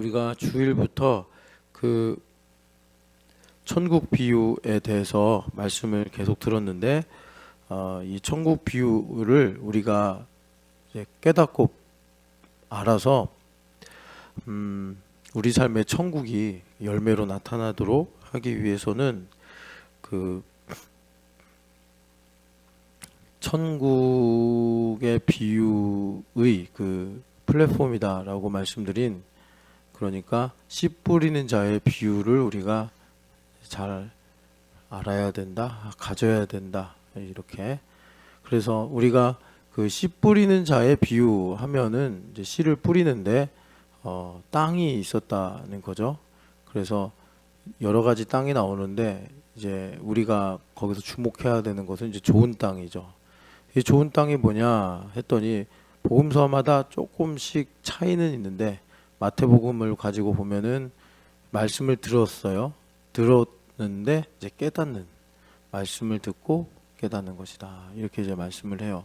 우리가 주일부터 그 천국 비유에 대해서 말씀을 계속 들었는데 이 천국 비유를 우리가 이제 깨닫고 알아서 우리 삶의 천국이 열매로 나타나도록 하기 위해서는 그 천국의 비유의 그 플랫폼이다라고 말씀드린, 그러니까 씨 뿌리는 자의 비유를 우리가 잘 알아야 된다, 가져야 된다, 이렇게. 그래서 우리가 그 씨 뿌리는 자의 비유 하면은 이제 씨를 뿌리는데 땅이 있었다는 거죠. 그래서 여러 가지 땅이 나오는데 이제 우리가 거기서 주목해야 되는 것은 이제 좋은 땅이죠. 이 좋은 땅이 뭐냐 했더니 복음서마다 조금씩 차이는 있는데 마태복음을 가지고 보면은 말씀을 들었어요. 들었는데 이제 깨닫는, 말씀을 듣고 깨닫는 것이다, 이렇게 이제 말씀을 해요.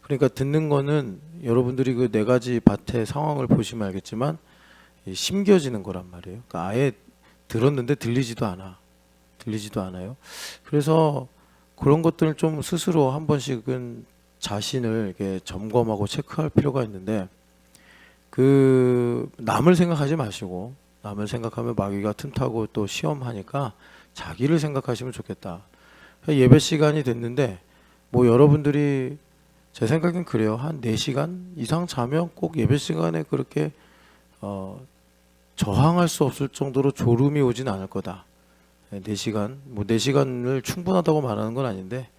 그러니까 듣는 거는 여러분들이 그 네 가지 밭의 상황을 보시면 알겠지만 심겨지는 거란 말이에요. 그러니까 아예 들었는데 들리지도 않아요. 그래서 그런 것들을 좀 스스로 한 번씩은 자신을 이렇게 점검하고 체크할 필요가 있는데, 그 남을 생각하지 마시고, 남을 생각하면 마귀가 틈타고 또 시험하니까 자기를 생각하시면 좋겠다. 예배 시간이 됐는데 뭐 여러분들이, 제 생각엔 그래요. 한 4시간 이상 자면 꼭 예배 시간에 그렇게 저항할 수 없을 정도로 졸음이 오진 않을 거다. 4시간, 뭐 4시간을 충분하다고 말하는 건 아닌데,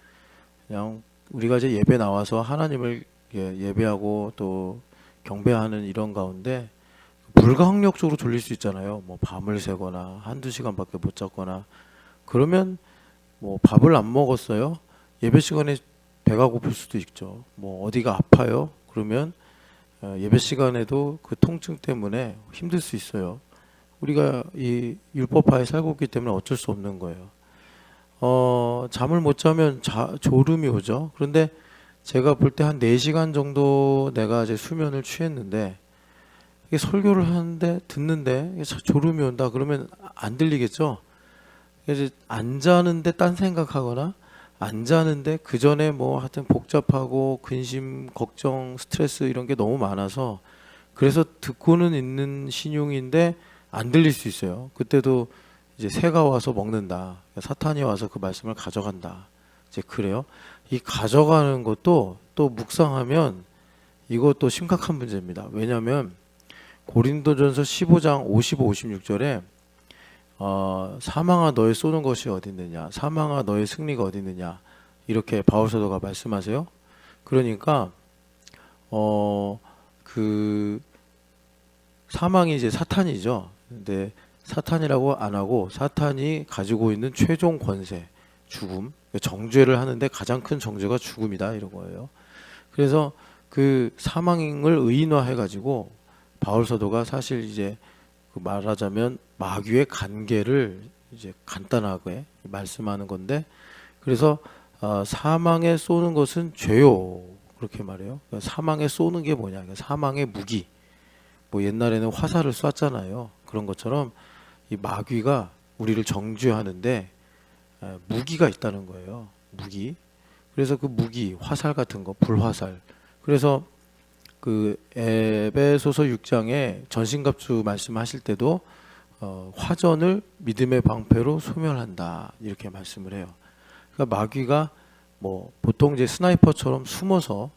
그냥 우리가 이제 예배 나와서 하나님을 예배하고 또 경배하는 이런 가운데 불가항력적으로 졸릴 수 있잖아요. 뭐 밤을 새거나 한두 시간밖에 못 잤거나 그러면 뭐 밥을 안 먹었어요. 예배 시간에 배가 고플 수도 있죠. 뭐 어디가 아파요. 그러면 예배 시간에도 그 통증 때문에 힘들 수 있어요. 우리가 이 율법하에 살고 있기 때문에 어쩔 수 없는 거예요. 잠을 못 자면 졸음이 오죠. 그런데 제가 볼 때 한 4시간 정도 내가 이제 수면을 취했는데, 이게 설교를 하는데 듣는데 이게 졸음이 온다 그러면 안 들리겠죠. 이제 안 자는데 딴 생각하거나, 안 자는데 그 전에 뭐 하여튼 복잡하고 근심, 걱정, 스트레스 이런 게 너무 많아서, 그래서 듣고는 있는 신용인데 안 들릴 수 있어요. 그때도 이제 새가 와서 먹는다, 사탄이 와서 그 말씀을 가져간다, 이제 그래요. 이 가져가는 것도 또 묵상하면 이것도 심각한 문제입니다. 왜냐하면 고린도전서 15장 55, 56절에 사망아 너의 쏘는 것이 어디 있느냐, 사망아 너의 승리가 어디 있느냐, 이렇게 바울 사도가 말씀하세요. 그러니까 그 사망이 이제 사탄이죠. 근데 사탄이라고 안 하고 사탄이 가지고 있는 최종 권세, 죽음, 정죄를 하는데 가장 큰 정죄가 죽음이다, 이런 거예요. 그래서 그 사망을 의인화해 가지고 바울 사도가 사실 이제 말하자면 마귀의 관계를 이제 간단하게 말씀하는 건데, 그래서 사망에 쏘는 것은 죄요, 그렇게 말해요. 그러니까 사망에 쏘는 게 뭐냐, 그러니까 사망의 무기. 뭐 옛날에는 화살을 쐈잖아요. 그런 것처럼 이 마귀가 우리를 정죄하는데 무기가 있다는 거예요. 무기. 그래서 그 무기, 화살 같은 거, 불화살. 그래서 그 에베소서 6장에 전신갑주 말씀하실 때도 화전을 믿음의 방패로 소멸한다, 이렇게 말씀을 해요. 그러니까 마귀가 뭐 보통 이제 스나이퍼처럼 숨어서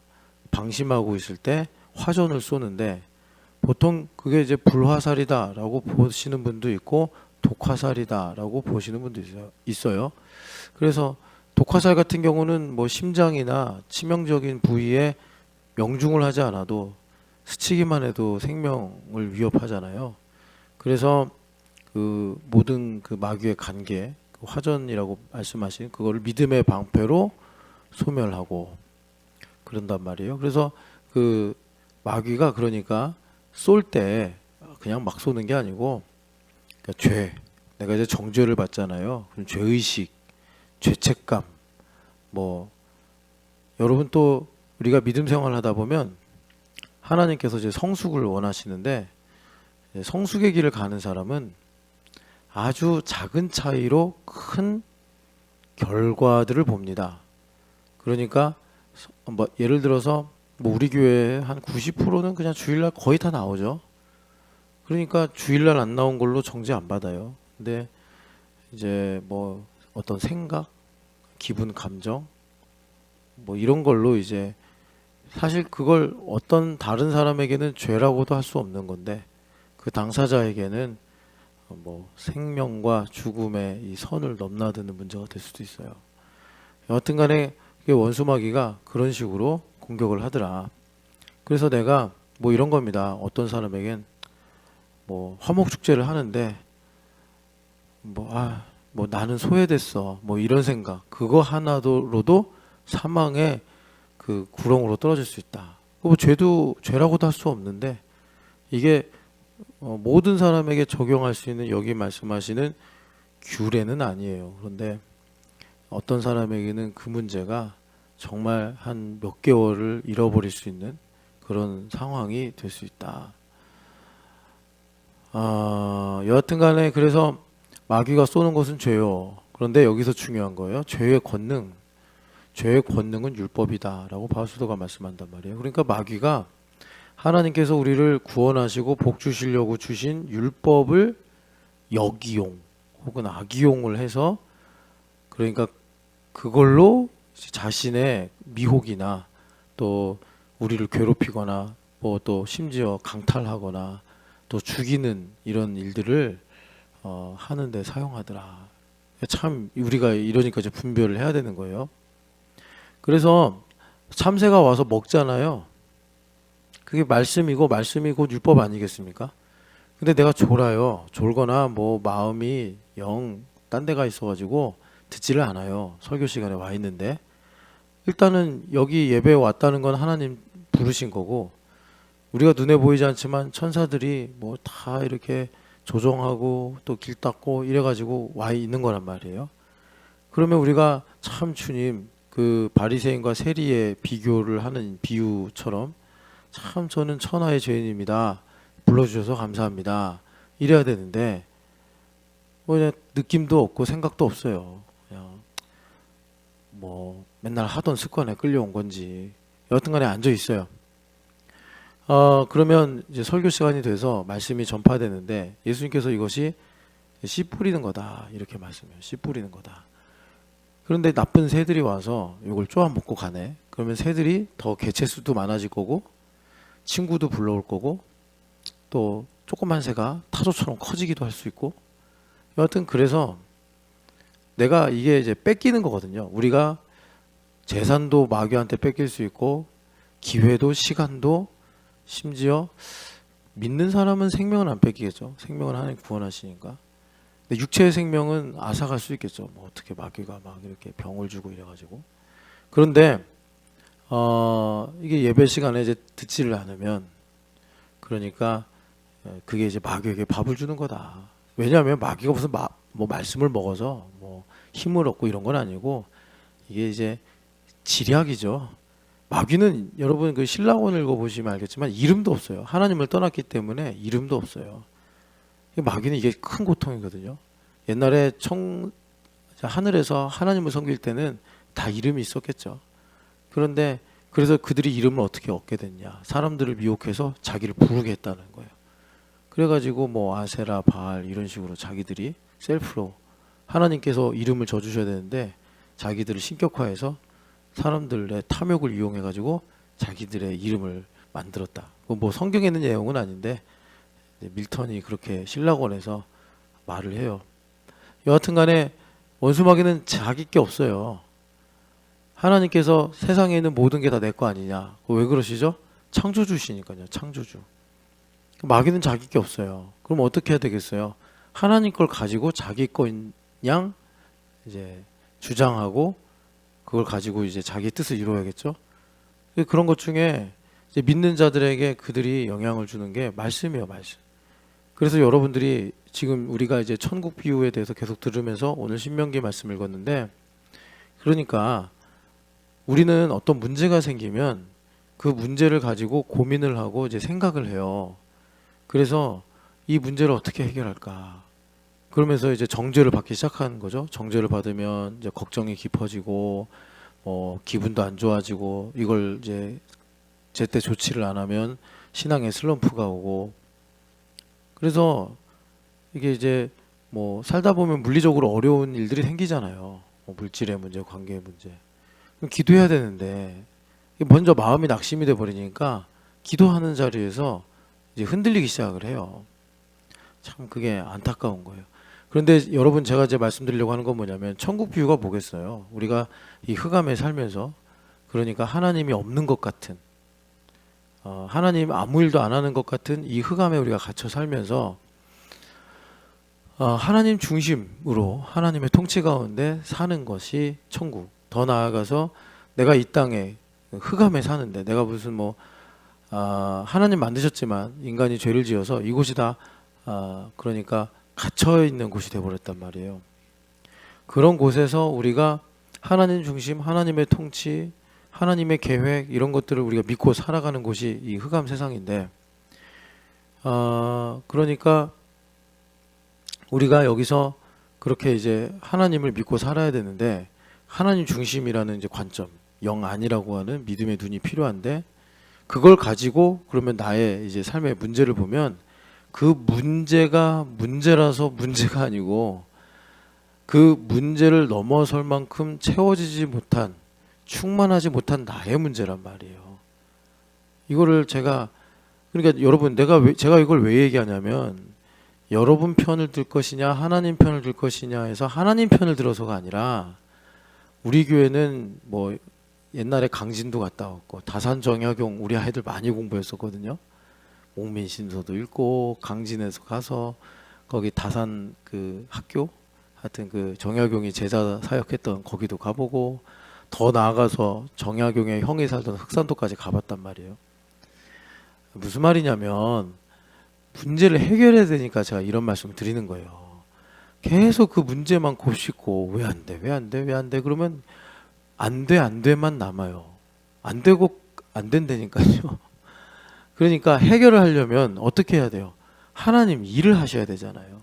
방심하고 있을 때 화전을 쏘는데, 보통 그게 이제 불화살이다라고 보시는 분도 있고 독화살이다라고 보시는 분도 있어요. 그래서 독화살 같은 경우는 뭐 심장이나 치명적인 부위에 명중을 하지 않아도 스치기만 해도 생명을 위협하잖아요. 그래서 그 모든 그 마귀의 관계, 그 화전이라고 말씀하신 그거를 믿음의 방패로 소멸하고 그런단 말이에요. 그래서 그 마귀가 그러니까 쏠 때 그냥 막 쏘는 게 아니고, 그러니까 죄, 내가 이제 정죄를 받잖아요. 그럼 죄의식, 죄책감, 뭐 여러분 또 우리가 믿음 생활을 하다 보면 하나님께서 이제 성숙을 원하시는데, 성숙의 길을 가는 사람은 아주 작은 차이로 큰 결과들을 봅니다. 그러니까 뭐 예를 들어서 뭐 우리 교회 한 90%는 그냥 주일날 거의 다 나오죠. 그러니까 주일날 안 나온 걸로 정지 안 받아요. 근데 이제 뭐 어떤 생각, 기분, 감정 뭐 이런 걸로 이제 사실 그걸 어떤 다른 사람에게는 죄라고도 할 수 없는 건데 그 당사자에게는 뭐 생명과 죽음의 이 선을 넘나드는 문제가 될 수도 있어요. 여하튼 간에 원수마귀가 그런 식으로 공격을 하더라. 그래서 내가 뭐 이런 겁니다. 어떤 사람에겐 뭐 화목축제를 하는데 뭐 나는 소외됐어. 뭐 이런 생각. 그거 하나로도 사망의 그 구렁으로 떨어질 수 있다. 뭐 죄도 죄라고도 할 수 없는데 이게 모든 사람에게 적용할 수 있는 여기 말씀하시는 규례는 아니에요. 그런데 어떤 사람에게는 그 문제가 정말 한 몇 개월을 잃어버릴 수 있는 그런 상황이 될 수 있다. 여하튼 간에 그래서 마귀가 쏘는 것은 죄요. 그런데 여기서 중요한 거예요. 죄의 권능은 율법이다라고 바울사도가 말씀한단 말이에요. 그러니까 마귀가 하나님께서 우리를 구원하시고 복 주시려고 주신 율법을 역이용 혹은 악이용을 해서 그러니까 그걸로 자신의 미혹이나 또 우리를 괴롭히거나 뭐 또 심지어 강탈하거나 또 죽이는 이런 일들을 하는데 사용하더라. 참 우리가 이러니까 이제 분별을 해야 되는 거예요. 그래서 참새가 와서 먹잖아요. 그게 말씀이고 말씀이 곧 율법 아니겠습니까? 근데 내가 졸아요. 졸거나 뭐 마음이 영 딴 데가 있어가지고 듣지를 않아요. 설교 시간에 와 있는데 일단은 여기 예배에 왔다는 건 하나님 부르신 거고 우리가 눈에 보이지 않지만 천사들이 뭐 다 이렇게 조정하고 또 길 닦고 이래가지고 와 있는 거란 말이에요. 그러면 우리가 참 주님 그 바리새인과 세리의 비교를 하는 비유처럼 참 저는 천하의 죄인입니다. 불러주셔서 감사합니다. 이래야 되는데 뭐 그냥 느낌도 없고 생각도 없어요. 그냥 뭐 맨날 하던 습관에 끌려온 건지 여하튼간에 앉아 있어요. 그러면 이제 설교 시간이 돼서 말씀이 전파되는데 예수님께서 이것이 씨 뿌리는 거다 이렇게 말씀해요. 씨 뿌리는 거다. 그런데 나쁜 새들이 와서 이걸 쪼아 먹고 가네. 그러면 새들이 더 개체수도 많아질 거고 친구도 불러올 거고 또 조그만 새가 타조처럼 커지기도 할 수 있고 여하튼 그래서 내가 이게 이제 뺏기는 거거든요. 우리가 재산도 마귀한테 뺏길 수 있고 기회도 시간도 심지어 믿는 사람은 생명은 안 뺏기겠죠. 생명은 하나님 구원하시니까. 근데 육체의 생명은 앗아갈 수 있겠죠. 뭐 어떻게 마귀가 막 이렇게 병을 주고 이래가지고. 그런데 이게 예배 시간에 이제 듣지를 않으면 그러니까 그게 이제 마귀에게 밥을 주는 거다. 왜냐하면 마귀가 무슨 뭐 말씀을 먹어서 뭐 힘을 얻고 이런 건 아니고 이게 이제 지략이죠. 마귀는 여러분 그 신라원 읽어보시면 알겠지만 이름도 없어요. 하나님을 떠났기 때문에 이름도 없어요. 마귀는 이게 큰 고통이거든요. 옛날에 하늘에서 하나님을 섬길 때는 다 이름이 있었겠죠. 그런데 그래서 그들이 이름을 어떻게 얻게 됐냐. 사람들을 미혹해서 자기를 부르게 했다는 거예요. 그래가지고 뭐 아세라, 바알 이런 식으로 자기들이 셀프로 하나님께서 이름을 져주셔야 되는데 자기들을 신격화해서 사람들의 탐욕을 이용해가지고 자기들의 이름을 만들었다. 뭐 성경에 있는 내용은 아닌데 밀턴이 그렇게 신라권에서 말을 해요. 여하튼 간에 원수마귀는 자기 게 없어요. 하나님께서 세상에 있는 모든 게 다 내 거 아니냐. 왜 그러시죠? 창조주시니까요. 창조주. 마귀는 자기 게 없어요. 그럼 어떻게 해야 되겠어요? 하나님 걸 가지고 자기 거인 양 이제 주장하고 그걸 가지고 이제 자기 뜻을 이루어야겠죠. 그런 것 중에 이제 믿는 자들에게 그들이 영향을 주는 게 말씀이에요, 말씀. 그래서 여러분들이 지금 우리가 이제 천국 비유에 대해서 계속 들으면서 오늘 신명기 말씀 읽었는데 그러니까 우리는 어떤 문제가 생기면 그 문제를 가지고 고민을 하고 이제 생각을 해요. 그래서 이 문제를 어떻게 해결할까? 그러면서 이제 정죄를 받기 시작하는 거죠. 정죄를 받으면 이제 걱정이 깊어지고 기분도 안 좋아지고 이걸 이제 제때 조치를 안 하면 신앙의 슬럼프가 오고 그래서 이게 이제 뭐 살다 보면 물리적으로 어려운 일들이 생기잖아요. 뭐 물질의 문제, 관계의 문제. 그럼 기도해야 되는데 먼저 마음이 낙심이 돼 버리니까 기도하는 자리에서 이제 흔들리기 시작을 해요. 참 그게 안타까운 거예요. 그런데 여러분 제가 이제 말씀드리려고 하는 건 뭐냐면 천국 비유가 뭐겠어요. 우리가 이 흑암에 살면서 그러니까 하나님이 없는 것 같은 하나님 아무 일도 안 하는 것 같은 이 흑암에 우리가 갇혀 살면서 하나님 중심으로 하나님의 통치 가운데 사는 것이 천국. 더 나아가서 내가 이 땅에 흑암에 사는데 내가 무슨 하나님 만드셨지만 인간이 죄를 지어서 이곳이 다 그러니까 갇혀 있는 곳이 되어버렸단 말이에요. 그런 곳에서 우리가 하나님 중심, 하나님의 통치, 하나님의 계획 이런 것들을 우리가 믿고 살아가는 곳이 이 흑암 세상인데 그러니까 우리가 여기서 그렇게 이제 하나님을 믿고 살아야 되는데 하나님 중심이라는 이제 관점, 영 아니라고 하는 믿음의 눈이 필요한데 그걸 가지고 그러면 나의 이제 삶의 문제를 보면 그 문제가 문제라서 문제가 아니고 그 문제를 넘어설 만큼 채워지지 못한 충만하지 못한 나의 문제란 말이에요. 이거를 그러니까 여러분 제가 이걸 왜 얘기하냐면 여러분 편을 들 것이냐 하나님 편을 들 것이냐 해서 하나님 편을 들어서가 아니라 우리 교회는 뭐 옛날에 강진도 갔다 왔고 다산정약용 우리 아이들 많이 공부했었거든요. 옥민신서도 읽고 강진에서 가서 거기 다산 그 학교 하여튼 그 정약용이 제자 사역했던 거기도 가보고 더 나아가서 정약용의 형이 살던 흑산도까지 가봤단 말이에요. 무슨 말이냐면 문제를 해결해야 되니까 제가 이런 말씀을 드리는 거예요. 계속 그 문제만 곱씹고 왜 안 돼? 왜 안 돼? 왜 안 돼? 그러면 안 돼, 안 돼만 남아요. 안 되고 안 된다니까요. 그러니까 해결을 하려면 어떻게 해야 돼요? 하나님 일을 하셔야 되잖아요.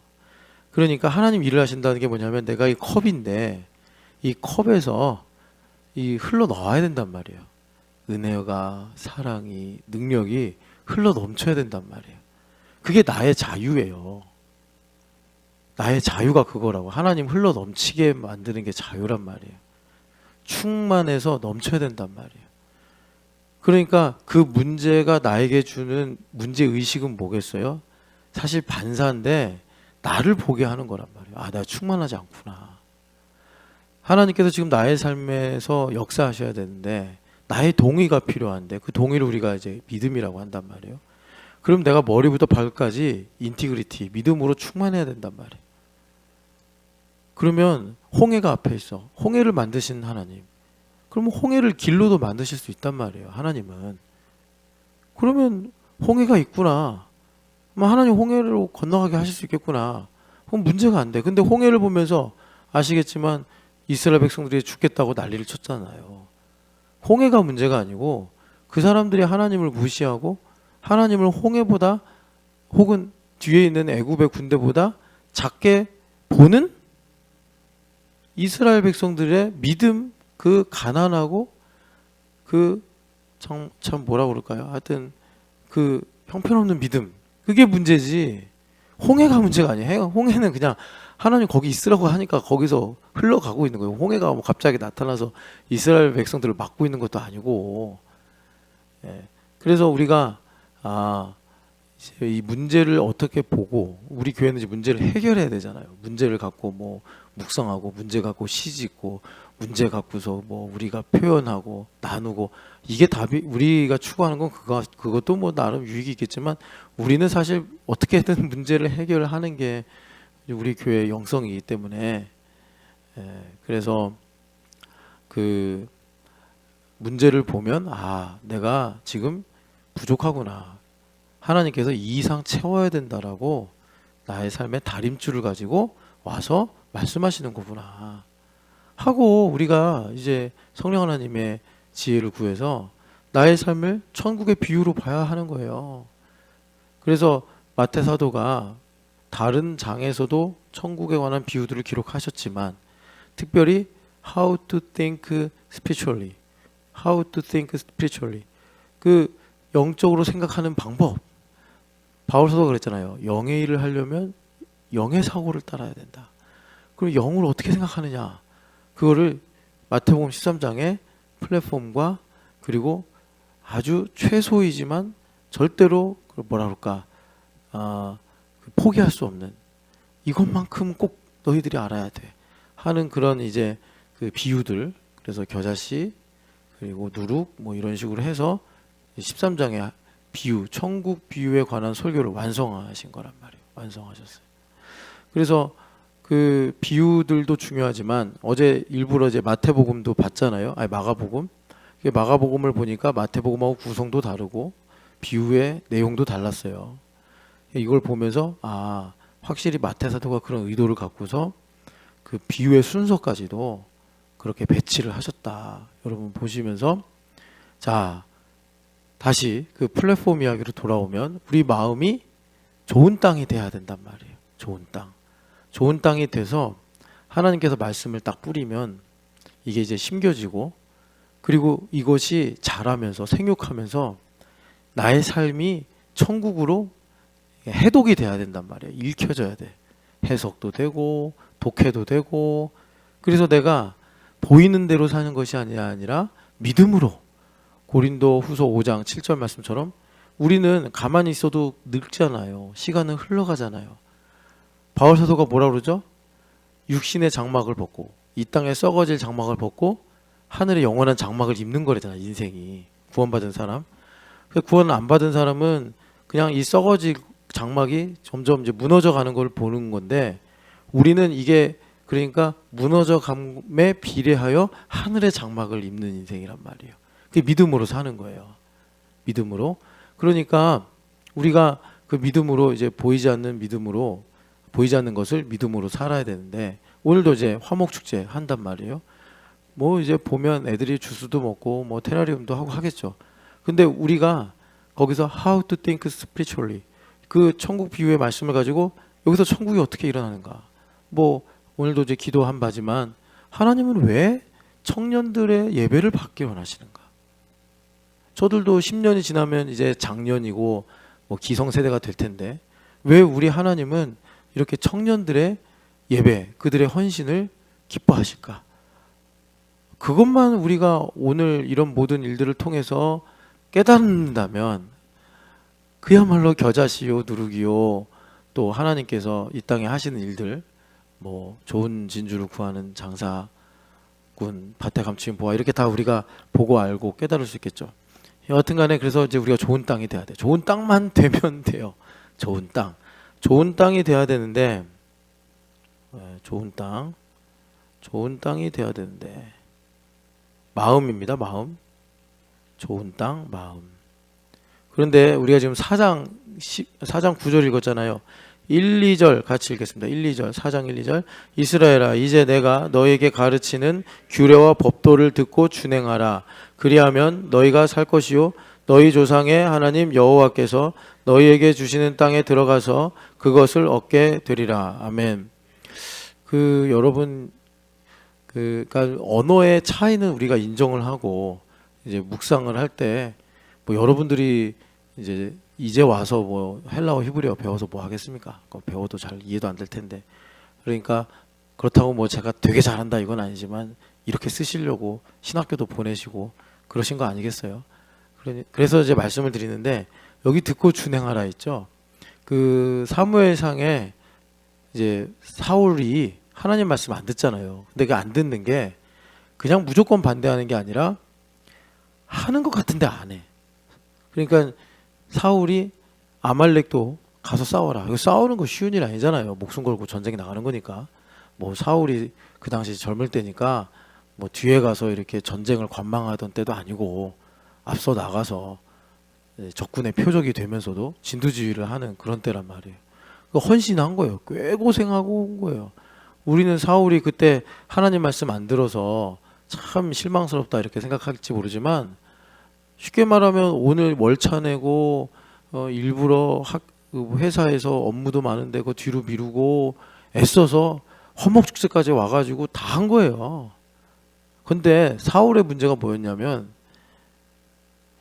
그러니까 하나님 일을 하신다는 게 뭐냐면 내가 이 컵인데 이 컵에서 이 흘러 나와야 된단 말이에요. 은혜가 사랑이 능력이 흘러 넘쳐야 된단 말이에요. 그게 나의 자유예요. 나의 자유가 그거라고. 하나님 흘러 넘치게 만드는 게 자유란 말이에요. 충만해서 넘쳐야 된단 말이에요. 그러니까 그 문제가 나에게 주는 문제의식은 뭐겠어요? 사실 반사인데 나를 보게 하는 거란 말이에요. 아, 내가 충만하지 않구나. 하나님께서 지금 나의 삶에서 역사하셔야 되는데 나의 동의가 필요한데 그 동의를 우리가 이제 믿음이라고 한단 말이에요. 그럼 내가 머리부터 발끝까지 인티그리티, 믿음으로 충만해야 된단 말이에요. 그러면 홍해가 앞에 있어. 홍해를 만드신 하나님. 그러면 홍해를 길로도 만드실 수 있단 말이에요. 하나님은. 그러면 홍해가 있구나. 하나님 홍해로 건너가게 하실 수 있겠구나. 그럼 문제가 안 돼. 근데 홍해를 보면서 아시겠지만 이스라엘 백성들이 죽겠다고 난리를 쳤잖아요. 홍해가 문제가 아니고 그 사람들이 하나님을 무시하고 하나님을 홍해보다 혹은 뒤에 있는 애굽의 군대보다 작게 보는 이스라엘 백성들의 믿음, 그 가난하고 그 참 뭐라 그럴까요? 하여튼 그 형편없는 믿음, 그게 문제지 홍해가 문제가 아니에요. 홍해는 그냥 하나님 거기 있으라고 하니까 거기서 흘러가고 있는 거예요. 홍해가 뭐 갑자기 나타나서 이스라엘 백성들을 막고 있는 것도 아니고. 그래서 우리가 이제 이 문제를 어떻게 보고 우리 교회는 이제 문제를 해결해야 되잖아요. 문제를 갖고 뭐 묵상하고 문제 갖고 시짓고 문제 갖고서 뭐 우리가 표현하고 나누고 이게 답이 우리가 추구하는 건 그것도 뭐 나름 유익이 있겠지만 우리는 사실 어떻게든 문제를 해결하는 게 우리 교회의 영성이기 때문에 그래서 그 문제를 보면 내가 지금 부족하구나. 하나님께서 이 이상 채워야 된다라고 나의 삶의 다림줄을 가지고 와서 말씀하시는 거구나 하고 우리가 이제 성령 하나님의 지혜를 구해서 나의 삶을 천국의 비유로 봐야 하는 거예요. 그래서 마태 사도가 다른 장에서도 천국에 관한 비유들을 기록하셨지만 특별히 how to think spiritually, how to think spiritually, 그 영적으로 생각하는 방법. 바울 사도가 그랬잖아요. 영의 일을 하려면 영의 사고를 따라야 된다. 그럼 영을 어떻게 생각하느냐? 그거를 마태복음 13장의 플랫폼과 그리고 아주 최소이지만 절대로 뭐라 그럴까 포기할 수 없는 이것만큼 꼭 너희들이 알아야 돼 하는 그런 이제 그 비유들. 그래서 겨자씨 그리고 누룩 뭐 이런 식으로 해서 13장의 비유, 천국 비유에 관한 설교를 완성하신 거란 말이에요. 완성하셨어요. 그래서 그 비유들도 중요하지만 어제 일부러 이제 마태복음도 봤잖아요. 아니 마가복음. 마가복음을 보니까 마태복음하고 구성도 다르고 비유의 내용도 달랐어요. 이걸 보면서 확실히 마태 사도가 그런 의도를 갖고서 그 비유의 순서까지도 그렇게 배치를 하셨다. 여러분 보시면서 자 다시 그 플랫폼 이야기로 돌아오면 우리 마음이 좋은 땅이 돼야 된단 말이에요. 좋은 땅. 좋은 땅이 돼서 하나님께서 말씀을 딱 뿌리면 이게 이제 심겨지고 그리고 이것이 자라면서 생육하면서 나의 삶이 천국으로 해독이 돼야 된단 말이에요. 읽혀져야 돼. 해석도 되고 독해도 되고. 그래서 내가 보이는 대로 사는 것이 아니라 믿음으로. 고린도 후서 5장 7절 말씀처럼 우리는 가만히 있어도 늙잖아요. 시간은 흘러가잖아요. 바울 사도가 뭐라 그러죠? 육신의 장막을 벗고 이 땅에 썩어질 장막을 벗고 하늘의 영원한 장막을 입는 거래잖아. 인생이 구원받은 사람. 구원 안 받은 사람은 그냥 이 썩어질 장막이 점점 이제 무너져 가는 걸 보는 건데 우리는 이게 그러니까 무너져 감에 비례하여 하늘의 장막을 입는 인생이란 말이에요. 그게 믿음으로 사는 거예요. 믿음으로. 그러니까 우리가 그 믿음으로 이제 보이지 않는 것을 믿음으로 살아야 되는데 오늘도 이제 화목축제 한단 말이에요. 뭐 이제 보면 애들이 주스도 먹고 뭐 테라리움도 하고 하겠죠. 근데 우리가 거기서 how to think spiritually 그 천국 비유의 말씀을 가지고 여기서 천국이 어떻게 일어나는가. 뭐 오늘도 이제 기도한 바지만 하나님은 왜 청년들의 예배를 받기 원하시는가. 저들도 10년이 지나면 이제 장년이고 뭐 기성세대가 될 텐데 왜 우리 하나님은 이렇게 청년들의 예배, 그들의 헌신을 기뻐하실까? 그것만 우리가 오늘 이런 모든 일들을 통해서 깨닫는다면 그야말로 겨자씨요 누룩이요 또 하나님께서 이 땅에 하시는 일들 뭐 좋은 진주를 구하는 장사꾼 밭에 감추인 보아 이렇게 다 우리가 보고 알고 깨달을 수 있겠죠. 여하튼간에 그래서 이제 우리가 좋은 땅이 돼야 돼. 좋은 땅만 되면 돼요. 좋은 땅이 돼야 되는데 좋은 땅이 돼야 되는데 마음입니다. 마음. 좋은 땅 마음. 그런데 우리가 지금 4장 9절 읽었잖아요. 1, 2절 같이 읽겠습니다. 1, 2절 4장 1, 2절 이스라엘아 이제 내가 너에게 가르치는 규례와 법도를 듣고 준행하라. 그리하면 너희가 살 것이요 너희 조상의 하나님 여호와께서 너희에게 주시는 땅에 들어가서 그것을 얻게 되리라. 아멘. 여러분 그러니까 언어의 차이는 우리가 인정을 하고 이제 묵상을 할 때 뭐 여러분들이 이제 와서 뭐 헬라어 히브리어 배워서 뭐 하겠습니까? 배워도 잘 이해도 안 될 텐데. 그러니까 그렇다고 뭐 제가 되게 잘한다 이건 아니지만 이렇게 쓰시려고 신학교도 보내시고 그러신 거 아니겠어요? 그래서 이제 말씀을 드리는데 여기 듣고 준행하라 했죠. 그 사무엘상에 이제 사울이 하나님 말씀 안 듣잖아요. 근데 그 안 듣는 게 그냥 무조건 반대하는 게 아니라 하는 것 같은데 안 해. 그러니까 사울이 아말렉도 가서 싸워라. 이거 싸우는 거 쉬운 일 아니잖아요. 목숨 걸고 전쟁에 나가는 거니까. 뭐 사울이 그 당시 젊을 때니까 뭐 뒤에 가서 이렇게 전쟁을 관망하던 때도 아니고 앞서 나가서 적군의 표적이 되면서도 진두지휘를 하는 그런 때란 말이에요. 헌신한 거예요. 꽤 고생하고 온 거예요. 우리는 사울이 그때 하나님 말씀 안 들어서 참 실망스럽다 이렇게 생각할지 모르지만 쉽게 말하면 오늘 월차 내고 일부러 그 회사에서 업무도 많은데 그 뒤로 미루고 애써서 허목축제까지 와가지고 다 한 거예요. 근데 사울의 문제가 뭐였냐면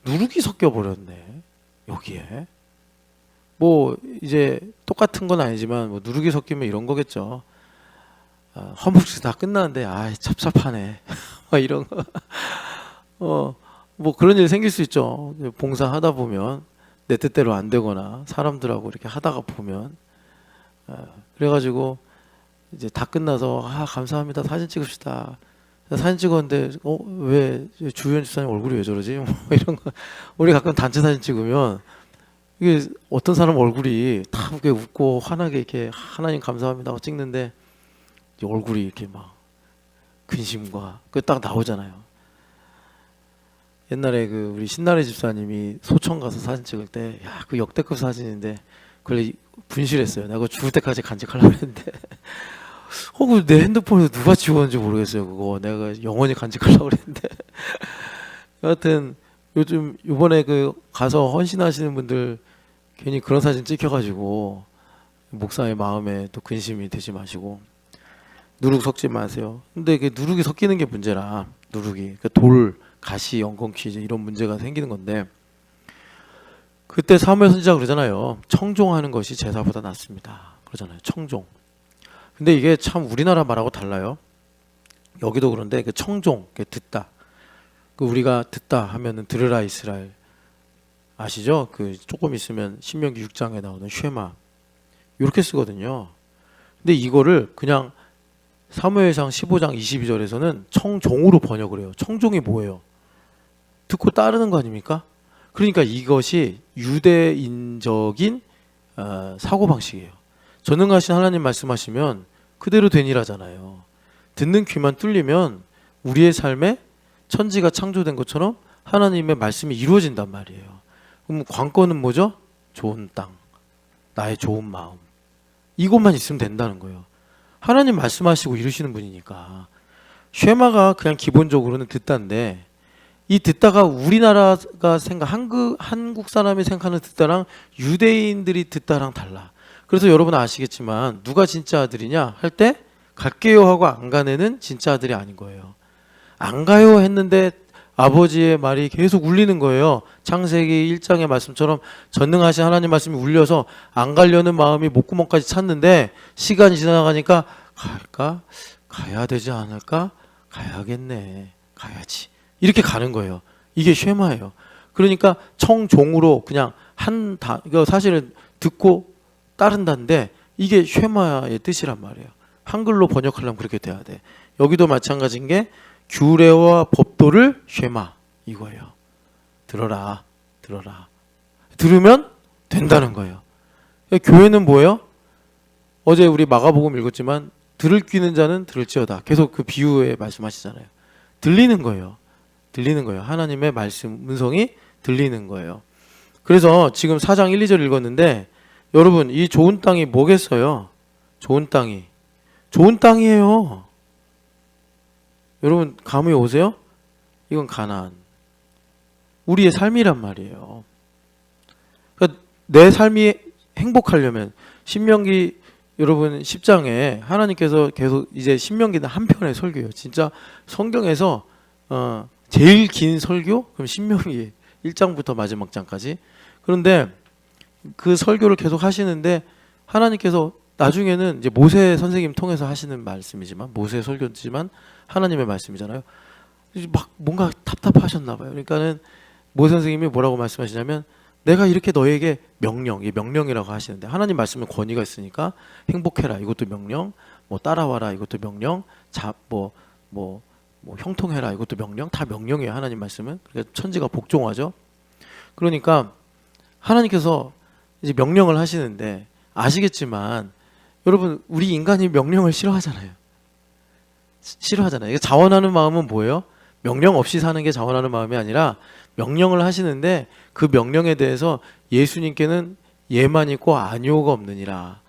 누룩이 섞여 버렸네 여기에. 뭐 이제 똑같은 건 아니지만 뭐 누룩이 섞이면 이런 거겠죠. 허목축제 다 끝나는데 아 찹찹하네 막 이런 거. 뭐 그런 일 생길 수 있죠. 봉사하다 보면 내 뜻대로 안 되거나 사람들하고 이렇게 하다가 보면. 그래가지고 이제 다 끝나서 감사합니다 사진 찍읍시다. 사진 찍었는데 왜 주현 집사님 얼굴이 왜 저러지? 뭐 이런 거. 우리 가끔 단체 사진 찍으면 이게 어떤 사람 얼굴이 다 이렇게 웃고 환하게 이렇게 하나님 감사합니다 하고 찍는데 얼굴이 이렇게 막 근심과 그 딱 나오잖아요. 옛날에 그 우리 신나래 집사님이 소청 가서 사진 찍을 때 야 그 역대급 사진인데 그걸 분실했어요. 내가 그거 죽을 때까지 간직하려고 했는데 내 핸드폰에서 누가 지웠는지 모르겠어요. 그거 내가 영원히 간직하려고 했는데 여하튼 요번에 그 가서 헌신하시는 분들 괜히 그런 사진 찍혀가지고 목사의 마음에 또 근심이 되지 마시고 누룩 섞지 마세요. 근데 그 누룩이 섞이는 게 문제라. 누룩이 돌, 가시, 엉겅퀴 이런 문제가 생기는 건데 그때 사무엘 선지자가 그러잖아요. 청종하는 것이 제사보다 낫습니다. 그러잖아요. 청종. 근데 이게 참 우리나라 말하고 달라요. 여기도 그런데 그 청종, 듣다. 그 우리가 듣다 하면은 들으라 이스라엘 아시죠? 그 조금 있으면 신명기 6장에 나오는 쉐마 이렇게 쓰거든요. 근데 이거를 그냥 사무엘상 15장 22절에서는 청종으로 번역을 해요. 청종이 뭐예요? 듣고 따르는 거 아닙니까? 그러니까 이것이 유대인적인 사고방식이에요. 전능하신 하나님 말씀하시면 그대로 되니라잖아요. 듣는 귀만 뚫리면 우리의 삶에 천지가 창조된 것처럼 하나님의 말씀이 이루어진단 말이에요. 그럼 관건은 뭐죠? 좋은 땅, 나의 좋은 마음, 이것만 있으면 된다는 거예요. 하나님 말씀하시고 이루시는 분이니까. 쉐마가 그냥 기본적으로는 듣다인데 이 듣다가 우리나라가 한국 사람이 생각하는 듣다랑 유대인들이 듣다랑 달라. 그래서 여러분 아시겠지만 누가 진짜 아들이냐 할 때 갈게요 하고 안 가네는 진짜 아들이 아닌 거예요. 안 가요 했는데 아버지의 말이 계속 울리는 거예요. 창세기 1장의 말씀처럼 전능하신 하나님 말씀이 울려서 안 가려는 마음이 목구멍까지 찼는데 시간이 지나가니까 갈까? 가야 되지 않을까? 가야겠네. 가야지. 이렇게 가는 거예요. 이게 쉐마예요. 그러니까 청종으로 그냥 이거 사실은 듣고 따른다는데 이게 쉐마의 뜻이란 말이에요. 한글로 번역하려면 그렇게 돼야 돼. 여기도 마찬가지인 게 규례와 법도를 쉐마 이거예요. 들어라. 들으면 된다는 거예요. 교회는 뭐예요? 어제 우리 마가복음 읽었지만 들을 귀는 자는 들을지어다. 계속 그 비유에 말씀하시잖아요. 들리는 거예요. 하나님의 말씀 음성이 들리는 거예요. 그래서 지금 4장 1, 2절 읽었는데 여러분 이 좋은 땅이 뭐겠어요? 좋은 땅이에요. 여러분 감이 오세요? 이건 가나안. 우리의 삶이란 말이에요. 그러니까 내 삶이 행복하려면 신명기 여러분 10장에 하나님께서 계속 이제 신명기는 한 편의 설교예요. 진짜 성경에서 제일 긴 설교? 그럼 신명기 1장부터 마지막 장까지. 그런데 그 설교를 계속 하시는데 하나님께서 나중에는 이제 모세 선생님 통해서 하시는 말씀이지만 모세 설교지만 하나님의 말씀이잖아요. 막 뭔가 답답하셨나 봐요. 그러니까는 모세 선생님이 뭐라고 말씀하시냐면 내가 이렇게 너에게 명령이라고 하시는데 하나님 말씀은 권위가 있으니까 행복해라 이것도 명령, 뭐 따라와라 이것도 명령, 뭐 형통해라 이것도 명령, 다 명령이에요. 하나님 말씀은. 그러니까 천지가 복종하죠. 그러니까 하나님께서 이제 명령을 하시는데 아시겠지만 여러분 우리 인간이 명령을 싫어하잖아요. 자원하는 마음은 뭐예요? 명령 없이 사는 게 자원하는 마음이 아니라 명령을 하시는데 그 명령에 대해서 예수님께는 예만 있고 아니오가 없느니라.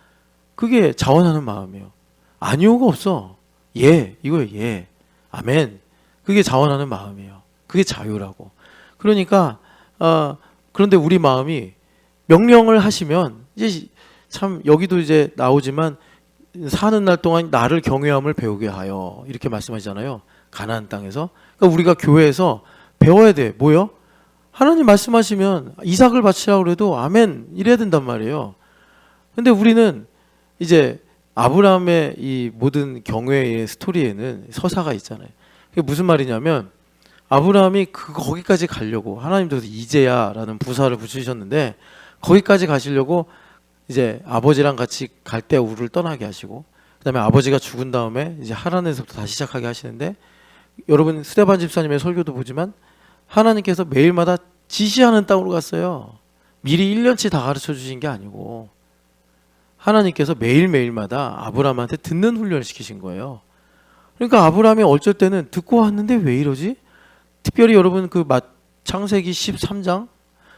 그게 자원하는 마음이에요. 아니오가 없어. 이거예요. 예. 아멘. 그게 자원하는 마음이에요. 그게 자유라고. 그러니까 그런데 우리 마음이 명령을 하시면 이제 참 여기도 이제 나오지만 사는 날 동안 나를 경외함을 배우게 하여 이렇게 말씀하시잖아요. 가나안 땅에서. 그러니까 우리가 교회에서 배워야 돼. 뭐요? 하나님 말씀하시면 이삭을 바치라고 그래도 아멘 이래야 된단 말이에요. 근데 우리는 이제 아브라함의 이 모든 경외의 스토리에는 서사가 있잖아요. 그게 무슨 말이냐면 아브라함이 거기까지 가려고 하나님께서 이제야라는 부사를 붙이셨는데 거기까지 가시려고 이제 아버지랑 같이 갈대 우를 떠나게 하시고 그다음에 아버지가 죽은 다음에 이제 하란에서부터 다시 시작하게 하시는데 여러분 스데반 집사님의 설교도 보지만 하나님께서 매일마다 지시하는 땅으로 갔어요. 미리 1년치 다 가르쳐 주신 게 아니고 하나님께서 매일매일마다 아브라함한테 듣는 훈련을 시키신 거예요. 그러니까 아브라함이 어쩔 때는 듣고 왔는데 왜 이러지? 특별히 여러분 그 창세기 13장,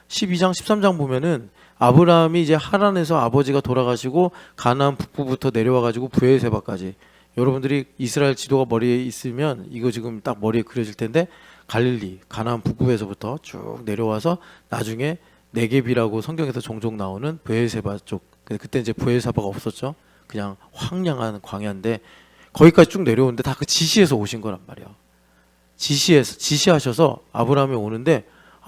12장, 13장 보면은 아브라함이 이제 하란에서 아버지가 돌아가시고 가나안 북부부터 내려와 가지고 브에르세바까지 여러분들이 이스라엘 지도가 머리에 있으면 이거 지금 딱 머리에 그려질 텐데 갈릴리, 가나안 북부에서부터 쭉 내려와서 나중에 네겝이라고 성경에서 종종 나오는 브에르세바 쪽 그때 이제 브에르세바가 없었죠. 그냥 황량한 광야인데 거기까지 쭉 내려오는데 다 그 지시에서 오신 거란 말이야. 지시하셔서 아브라함이 오는데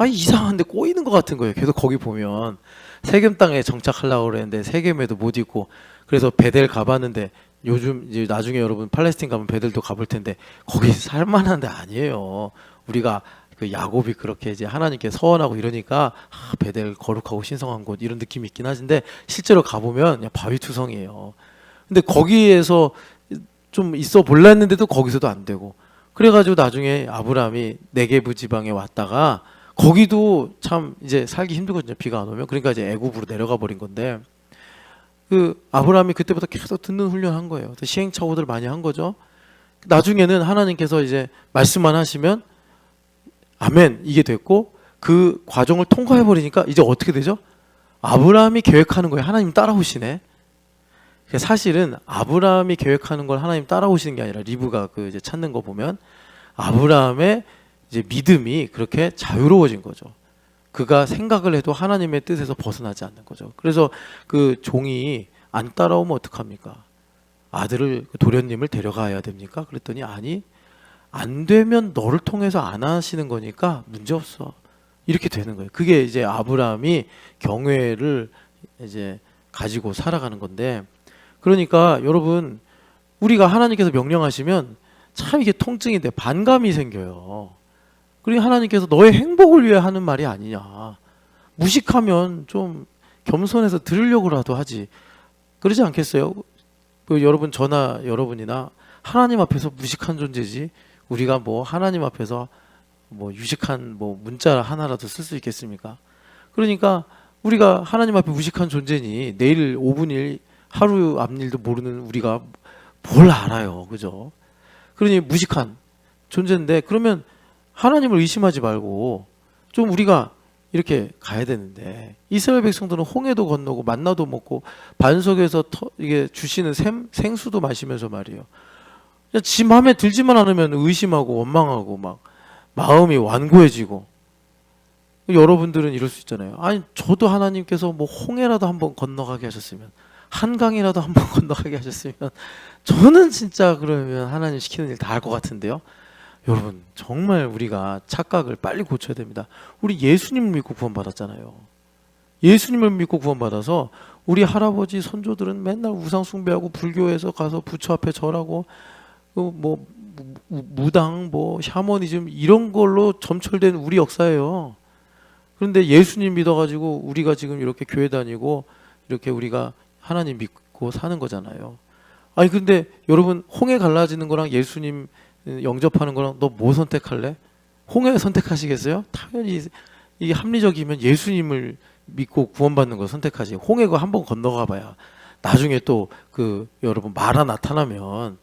이상한데 꼬이는 것 같은 거예요. 계속 거기 보면 세겜 땅에 정착하려고 그랬는데 세겜에도 못 있고 그래서 베델 가봤는데 요즘 이제 나중에 여러분 팔레스틴 가면 베델도 가볼 텐데 거기 살만한 데 아니에요. 우리가 그 야곱이 그렇게 이제 하나님께 서원하고 이러니까 베델 거룩하고 신성한 곳 이런 느낌이 있긴 하신데 실제로 가보면 그냥 바위투성이에요. 근데 거기에서 좀 있어 볼라 했는데도 거기서도 안 되고 그래가지고 나중에 아브라함이 네게부 지방에 왔다가 거기도 참 이제 살기 힘들거든요. 비가 안 오면. 그러니까 이제 애굽으로 내려가 버린 건데 그 아브라함이 그때부터 계속 듣는 훈련한 거예요. 시행착오들 많이 한 거죠. 나중에는 하나님께서 이제 말씀만 하시면 아멘 이게 됐고 그 과정을 통과해 버리니까 이제 어떻게 되죠? 아브라함이 계획하는 거에 하나님 따라오시네. 사실은 아브라함이 계획하는 걸 하나님 따라오시는 게 아니라 리브가 그 이제 찾는 거 보면 아브라함의 이제 믿음이 그렇게 자유로워진 거죠. 그가 생각을 해도 하나님의 뜻에서 벗어나지 않는 거죠. 그래서 그 종이 안 따라오면 어떡합니까? 아들을 도련님을 데려가야 됩니까? 그랬더니 아니 안 되면 너를 통해서 안 하시는 거니까 문제 없어. 이렇게 되는 거예요. 그게 이제 아브라함이 경외를 이제 가지고 살아가는 건데 그러니까 여러분 우리가 하나님께서 명령하시면 참 이게 통증인데 반감이 생겨요. 그리고 하나님께서 너의 행복을 위해 하는 말이 아니냐. 무식하면 좀 겸손해서 들으려고라도 하지. 그러지 않겠어요? 여러분 저나 여러분이나 하나님 앞에서 무식한 존재지 우리가 뭐 하나님 앞에서 뭐 유식한 뭐 문자 하나라도 쓸 수 있겠습니까? 그러니까 우리가 하나님 앞에 무식한 존재니 내일 5분 일 하루 앞일도 모르는 우리가 뭘 알아요. 그죠? 그러니 무식한 존재인데 그러면 하나님을 의심하지 말고 좀 우리가 이렇게 가야 되는데 이스라엘 백성들은 홍해도 건너고 만나도 먹고 반석에서 이게 주시는 생수도 마시면서 말이에요. 지 마음에 들지만 않으면 의심하고 원망하고 막 마음이 완고해지고 여러분들은 이럴 수 있잖아요. 아니 저도 하나님께서 뭐 홍해라도 한번 건너가게 하셨으면 한강이라도 한번 건너가게 하셨으면 저는 진짜 그러면 하나님 시키는 일 다 할 것 같은데요. 여러분 정말 우리가 착각을 빨리 고쳐야 됩니다. 우리 예수님을 믿고 구원받았잖아요. 예수님을 믿고 구원받아서 우리 할아버지 선조들은 맨날 우상 숭배하고 불교에서 가서 부처 앞에 절하고 뭐 무당 뭐 샤머니즘 이런 걸로 점철된 우리 역사예요. 그런데 예수님 믿어가지고 우리가 지금 이렇게 교회 다니고 이렇게 우리가 하나님 믿고 사는 거잖아요. 아니 근데 여러분 홍해 갈라지는 거랑 예수님 영접하는 거랑 너 뭐 선택할래? 홍해 선택하시겠어요? 당연히 이게 합리적이면 예수님을 믿고 구원받는 거 선택하지. 홍해가 한번 건너가 봐야 나중에 또 그 여러분 마라 나타나면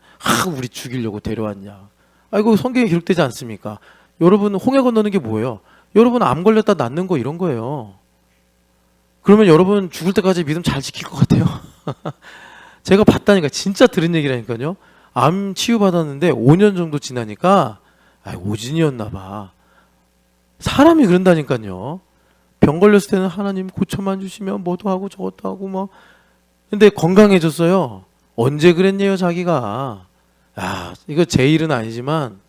우리 죽이려고 데려왔냐. 아이고 성경에 기록되지 않습니까? 여러분 홍해 건너는 게 뭐예요? 여러분 암 걸렸다 낫는 거 이런 거예요. 그러면 여러분 죽을 때까지 믿음 잘 지킬 것 같아요. 제가 봤다니까 진짜 들은 얘기라니까요. 암 치유받았는데 5년 정도 지나니까 오진이었나 봐. 사람이 그런다니까요. 병 걸렸을 때는 하나님 고쳐만 주시면 뭐도 하고 저것도 하고 뭐. 근데 건강해졌어요. 언제 그랬냐요, 자기가. 야, 이거 제 일은 아니지만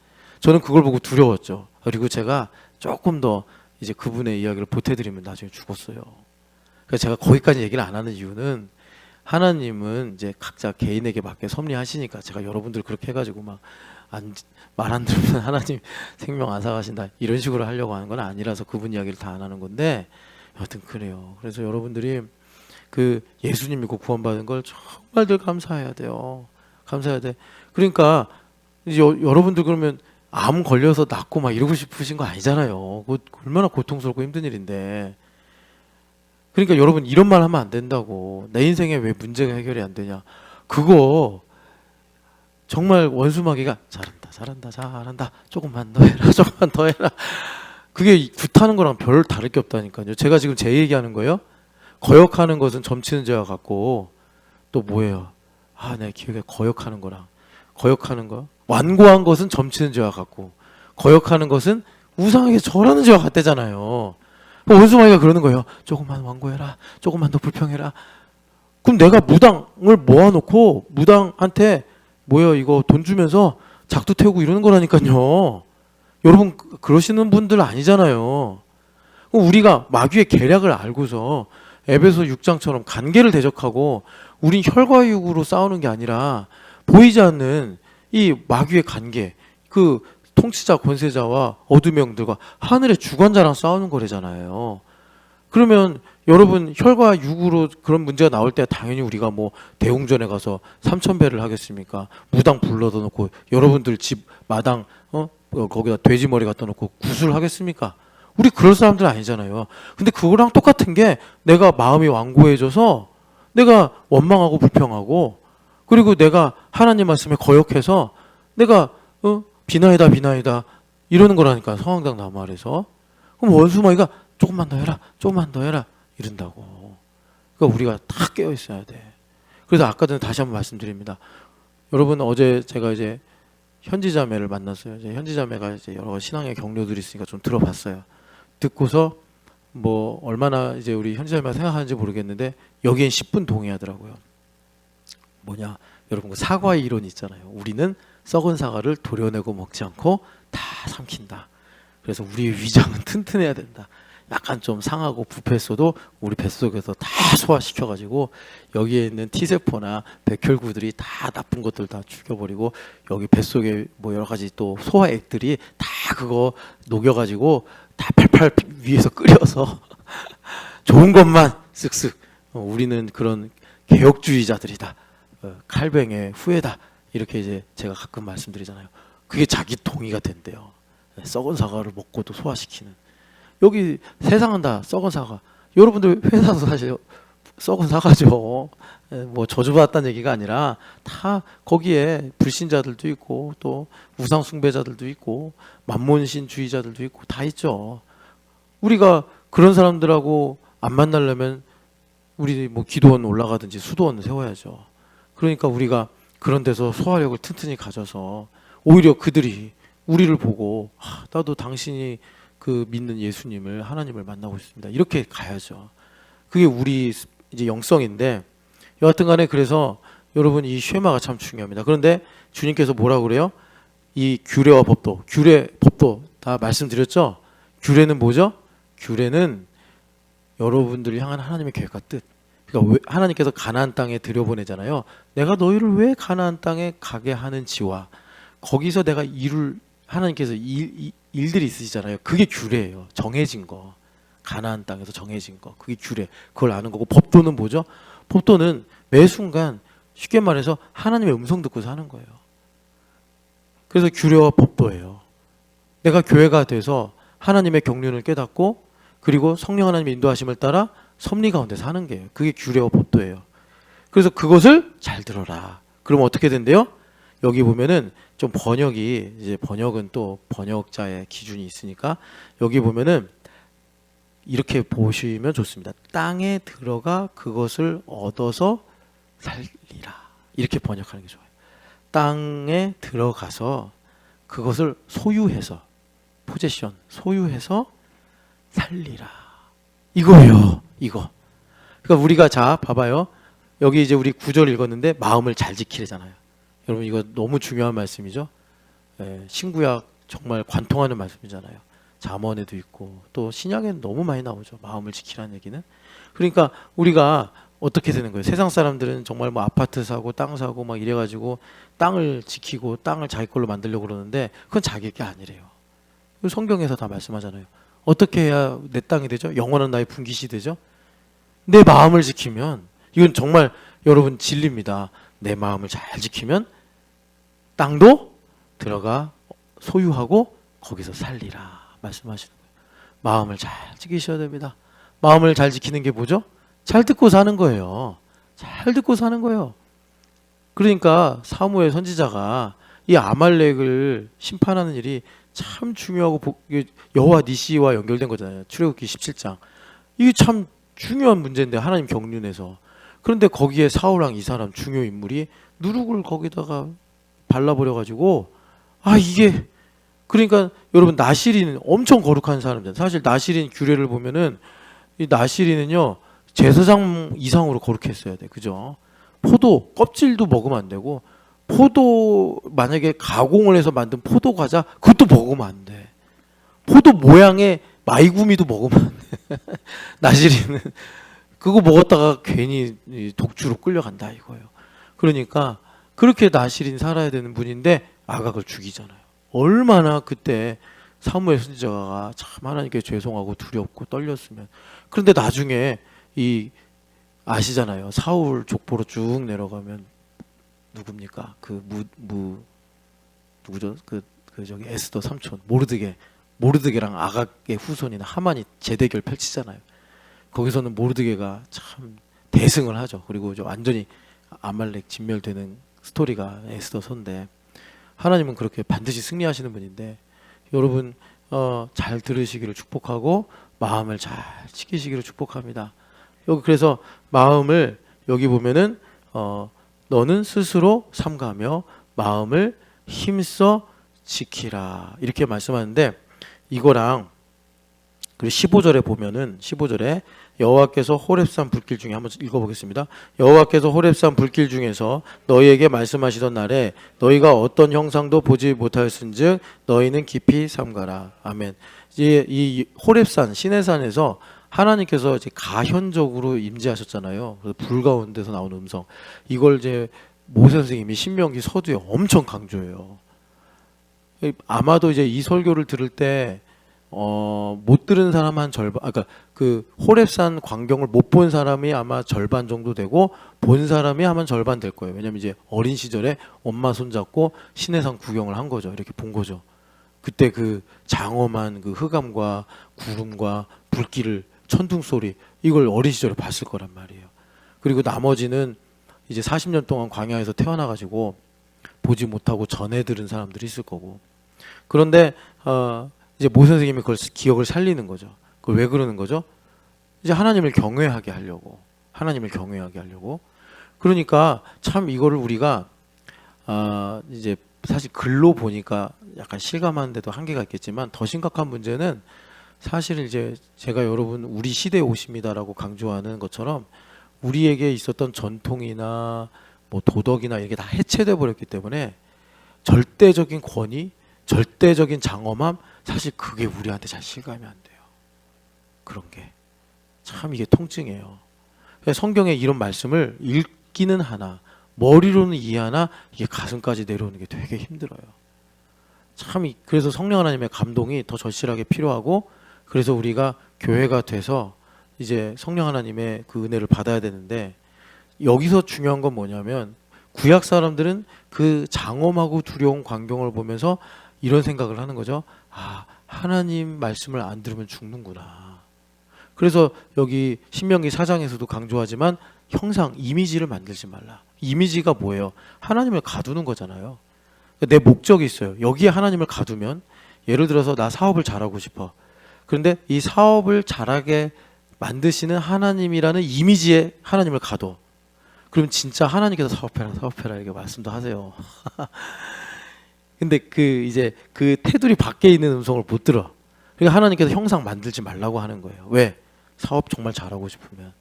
저는 그걸 보고 두려웠죠. 그리고 제가 조금 더 이제 그분의 이야기를 보태드리면 나중에 죽었어요. 그래서 제가 거기까지 얘기를 안 하는 이유는 하나님은 이제 각자 개인에게 맞게 섭리하시니까 제가 여러분들 그렇게 해가지고 막 말 안 들으면 하나님 생명 앗아가신다 이런 식으로 하려고 하는 건 아니라서 그분 이야기를 다 안 하는 건데 여하튼 그래요. 그래서 여러분들이 그 예수님 믿고 구원받은 걸 정말들 감사해야 돼요. 감사해야 돼. 그러니까 이제 여러분들 그러면 암 걸려서 낫고 막 이러고 싶으신 거 아니잖아요. 그 얼마나 고통스럽고 힘든 일인데. 그러니까 여러분 이런 말 하면 안 된다고. 내 인생에 왜 문제가 해결이 안 되냐. 그거 정말 원수마귀가 잘한다 조금만 더 해라 조금만 더 해라. 그게 굿하는 거랑 별 다를 게 없다니까요. 제가 지금 제 얘기하는 거예요. 거역하는 것은 점치는 자와 같고 또 뭐예요? 내 기억에 거역하는 거랑 거역하는 거 완고한 것은 점치는 자와 같고 거역하는 것은 우상에게 절하는 자와 같대잖아요. 원수마귀가 그러는 거예요. 조금만 완고해라 조금만 더 불평해라. 그럼 내가 무당을 모아놓고 무당한테 뭐야 이거 돈 주면서 작두 태우고 이러는 거라니까요. 여러분 그러시는 분들 아니잖아요. 우리가 마귀의 계략을 알고서 에베소 6장처럼 관계를 대적하고 우린 혈과 육으로 싸우는 게 아니라 보이지 않는 이 마귀의 관계, 그 통치자 권세자와 어둠의 영들과 하늘의 주관자랑 싸우는 거래잖아요. 그러면 여러분 혈과 육으로 그런 문제가 나올 때 당연히 우리가 뭐 대웅전에 가서 3,000배를 하겠습니까? 무당 불러다 놓고 여러분들 집 마당 거기다 돼지머리 갖다 놓고 구슬하겠습니까? 우리 그럴 사람들 아니잖아요. 근데 그거랑 똑같은 게 내가 마음이 완고해져서 내가 원망하고 불평하고 그리고 내가 하나님 말씀에 거역해서 내가 비나이다 이러는 거라니까. 성황당 나말에서. 그럼 원수마귀가 조금만 더 해라 이런다고. 그러니까 우리가 다 깨어 있어야 돼. 그래서 아까 전에 다시 한번 말씀드립니다. 여러분 어제 제가 이제 현지자매를 만났어요. 이제 현지자매가 이제 여러 신앙의 경로들이 있으니까 좀 들어봤어요. 듣고서 뭐 얼마나 이제 우리 현지자매가 생각하는지 모르겠는데 여기엔 10분 동의하더라고요. 뭐냐, 여러분 그 사과의 이론이 있잖아요. 우리는 썩은 사과를 도려내고 먹지 않고 다 삼킨다. 그래서 우리의 위장은 튼튼해야 된다. 약간 좀 상하고 부패했어도 우리 뱃속에서 다 소화시켜가지고 여기에 있는 T세포나 백혈구들이 다 나쁜 것들 다 죽여버리고 여기 뱃속에 뭐 여러 가지 또 소화액들이 다 그거 녹여가지고 다 팔팔 위에서 끓여서 좋은 것만 쓱쓱. 우리는 그런 개혁주의자들이다. 칼뱅의 후예다. 이렇게 이제 제가 가끔 말씀드리잖아요. 그게 자기 동의가 된대요. 썩은 사과를 먹고도 소화시키는. 여기 세상은 다 썩은 사과. 여러분들 회사도 사실 썩은 사과죠. 뭐 저주받았다는 얘기가 아니라 다 거기에 불신자들도 있고 또 우상 숭배자들도 있고 만몬신주의자들도 있고 다 있죠. 우리가 그런 사람들하고 안 만나려면 우리 뭐 기도원 올라가든지 수도원 세워야죠. 그러니까 우리가 그런 데서 소화력을 튼튼히 가져서 오히려 그들이 우리를 보고 나도 당신이 그 믿는 예수님을 하나님을 만나고 있습니다. 이렇게 가야죠. 그게 우리 이제 영성인데 여하튼간에 그래서 여러분 이 쉐마가 참 중요합니다. 그런데 주님께서 뭐라고 그래요? 이 규례와 법도, 규례, 법도 다 말씀드렸죠. 규례는 뭐죠? 규례는 여러분들을 향한 하나님의 계획과 뜻. 그러니까 하나님께서 가나안 땅에 들여보내잖아요. 내가 너희를 왜 가나안 땅에 가게 하는지와 거기서 내가 하나님께서 일들이 있으시잖아요. 그게 규례예요. 정해진 거. 가나안 땅에서 정해진 거. 그게 규례. 그걸 아는 거고 법도는 뭐죠? 법도는 매 순간 쉽게 말해서 하나님의 음성 듣고 사는 거예요. 그래서 규례와 법도예요. 내가 교회가 돼서 하나님의 경륜을 깨닫고 그리고 성령 하나님의 인도하심을 따라 섭리 가운데 사는 게요. 그게 규례와 법도예요. 그래서 그것을 잘 들어라. 그럼 어떻게 된대요? 여기 보면은 좀 번역이 이제 번역은 또 번역자의 기준이 있으니까 여기 보면은 이렇게 보시면 좋습니다. 땅에 들어가 그것을 얻어서 살리라. 이렇게 번역하는 게 좋아요. 땅에 들어가서 그것을 소유해서 포제션, 소유해서 살리라. 이거예요. 이거. 그러니까 우리가 자 봐봐요. 여기 이제 우리 9절 읽었는데 마음을 잘 지키래잖아요. 여러분 이거 너무 중요한 말씀이죠. 예, 신구약 정말 관통하는 말씀이잖아요. 잠언에도 있고 또 신약에는 너무 많이 나오죠. 마음을 지키라는 얘기는. 그러니까 우리가 어떻게 되는 거예요? 세상 사람들은 정말 뭐 아파트 사고 땅 사고 막 이래가지고 땅을 지키고 땅을 자기 걸로 만들려고 그러는데 그건 자기 게 아니래요. 성경에서 다 말씀하잖아요. 어떻게 해야 내 땅이 되죠? 영원한 나의 분깃이 되죠? 내 마음을 지키면, 이건 정말 여러분 진리입니다. 내 마음을 잘 지키면 땅도 들어가 소유하고 거기서 살리라 말씀하시는 거예요. 마음을 잘 지키셔야 됩니다. 마음을 잘 지키는 게 뭐죠? 잘 듣고 사는 거예요. 잘 듣고 사는 거예요. 그러니까 사무엘 선지자가 이 아말렉을 심판하는 일이 참 중요하고 여호와 니시와 연결된 거잖아요. 출애굽기 17장. 이게 참 중요한 문제인데 하나님 경륜에서. 그런데 거기에 사울왕 이 사람 중요 인물이 누룩을 거기다가 발라버려가지고 이게 그러니까 여러분 나실이는 엄청 거룩한 사람들. 사실 나실인 규례를 보면은 이 나실이는요 제사장 이상으로 거룩했어야 돼. 그죠? 포도 껍질도 먹으면 안 되고 포도 만약에 가공을 해서 만든 포도 과자 그것도 먹으면 안 돼. 포도 모양의 마이구미도 먹으면 안 돼. 나실이는 그거 먹었다가 괜히 독주로 끌려간다 이거예요. 그러니까 그렇게 나실인 살아야 되는 분인데 아각을 죽이잖아요. 얼마나 그때 사무엘 선지자가 참 하나님께 죄송하고 두렵고 떨렸으면. 그런데 나중에 이 아시잖아요. 사울 족보로 쭉 내려가면 누굽니까? 누구죠? 저기 에스더 삼촌 모르드게랑 아각의 후손인 하만이 재대결 펼치잖아요. 거기서는 모르드게가 참 대승을 하죠. 그리고 완전히 아말렉 진멸되는 스토리가 에스더서인데 하나님은 그렇게 반드시 승리하시는 분인데 여러분 잘 들으시기를 축복하고 마음을 잘 지키시기를 축복합니다. 여기 그래서 마음을 여기 보면은 너는 스스로 삼가며 마음을 힘써 지키라 이렇게 말씀하는데 이거랑 그리고 15절에 보면은 15절에 여호와께서 호렙산 불길 중에 한번 읽어보겠습니다. 여호와께서 호렙산 불길 중에서 너희에게 말씀하시던 날에 너희가 어떤 형상도 보지 못하였은즉 너희는 깊이 삼가라. 아멘. 이제 이 호렙산 시내산에서 하나님께서 이제 가현적으로 임재하셨잖아요. 그래서 불 가운데서 나오는 음성. 이걸 이제 모세 선생님이 신명기 서두에 엄청 강조해요. 아마도 이제 이 설교를 들을 때 못 들은 사람 한 절반, 그러니까 그 호렙산 광경을 못 본 사람이 아마 절반 정도 되고 본 사람이 아마 절반 될 거예요. 왜냐면 이제 어린 시절에 엄마 손잡고 시내산 구경을 한 거죠. 이렇게 본 거죠. 그때 그 장엄한 그 흑암과 구름과 불길을 천둥 소리 이걸 어린 시절에 봤을 거란 말이에요. 그리고 나머지는 이제 40년 동안 광야에서 태어나가지고 보지 못하고 전해 들은 사람들이 있을 거고. 그런데 이제 모 선생님이 그걸 기억을 살리는 거죠. 그걸 왜 그러는 거죠? 이제 하나님을 경외하게 하려고. 하나님을 경외하게 하려고. 그러니까 참 이거를 우리가 이제 사실 글로 보니까 약간 실감하는데도 한계가 있겠지만 더 심각한 문제는 사실 이제 제가 여러분 우리 시대에 오십니다라고 강조하는 것처럼 우리에게 있었던 전통이나 뭐 도덕이나 이게 다 해체돼 버렸기 때문에 절대적인 권위, 절대적인 장엄함 사실 그게 우리한테 잘 실감이 안 돼요. 그런 게 참 이게 통증이에요. 성경에 이런 말씀을 읽기는 하나 머리로는 이해하나 이게 가슴까지 내려오는 게 되게 힘들어요. 참 그래서 성령 하나님의 감동이 더 절실하게 필요하고 그래서 우리가 교회가 돼서 이제 성령 하나님의 그 은혜를 받아야 되는데 여기서 중요한 건 뭐냐면 구약 사람들은 그 장엄하고 두려운 광경을 보면서 이런 생각을 하는 거죠. 하나님 말씀을 안 들으면 죽는구나. 그래서 여기 신명기 4장에서도 강조하지만 형상, 이미지를 만들지 말라. 이미지가 뭐예요? 하나님을 가두는 거잖아요. 내 목적이 있어요. 여기에 하나님을 가두면 예를 들어서 나 사업을 잘하고 싶어. 그런데 이 사업을 잘하게 만드시는 하나님이라는 이미지에 하나님을 가둬. 그럼 진짜 하나님께서 사업해라 이렇게 말씀도 하세요. 근데 이제 그 테두리 밖에 있는 음성을 못 들어. 그러니까 하나님께서 형상 만들지 말라고 하는 거예요. 왜? 사업 정말 잘하고 싶으면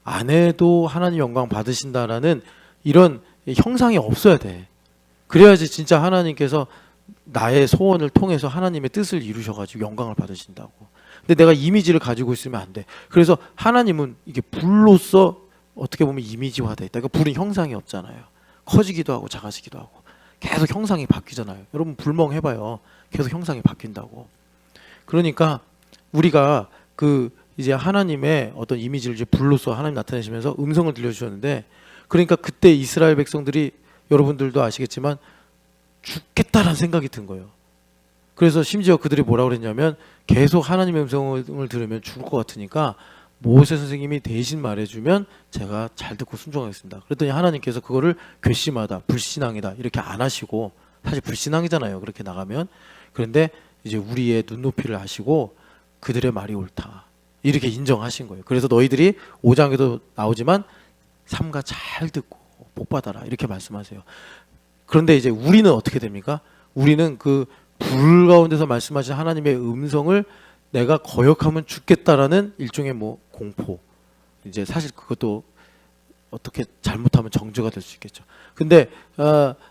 안 해도 하나님 영광 받으신다라는 이런 형상이 없어야 돼. 그래야지 진짜 하나님께서 나의 소원을 통해서 하나님의 뜻을 이루셔가지고 영광을 받으신다고. 근데 내가 이미지를 가지고 있으면 안 돼. 그래서 하나님은 이게 불로서 어떻게 보면 이미지화돼 있다. 그러니까 불은 형상이 없잖아요. 커지기도 하고 작아지기도 하고 계속 형상이 바뀌잖아요. 여러분 불멍 해봐요. 계속 형상이 바뀐다고. 그러니까 우리가 그 이제 하나님의 어떤 이미지를 이제 불로서 하나님 나타내시면서 음성을 들려주셨는데, 그러니까 그때 이스라엘 백성들이 여러분들도 아시겠지만 죽겠다라는 생각이 든 거예요. 그래서 심지어 그들이 뭐라고 그랬냐면 계속 하나님의 음성을 들으면 죽을 것 같으니까 모세 선생님이 대신 말해주면 제가 잘 듣고 순종하겠습니다. 그랬더니 하나님께서 그거를 괘씸하다, 불신앙이다 이렇게 안 하시고, 사실 불신앙이잖아요 그렇게 나가면. 그런데 이제 우리의 눈높이를 아시고 그들의 말이 옳다 이렇게 인정하신 거예요. 그래서 너희들이 5장에도 나오지만 삼가 잘 듣고 복 받아라 이렇게 말씀하세요. 그런데 이제 우리는 어떻게 됩니까? 우리는 그 불 가운데서 말씀하신 하나님의 음성을 내가 거역하면 죽겠다라는 일종의 뭐 공포, 이제 사실 그것도 어떻게 잘못하면 정죄가 될 수 있겠죠. 근데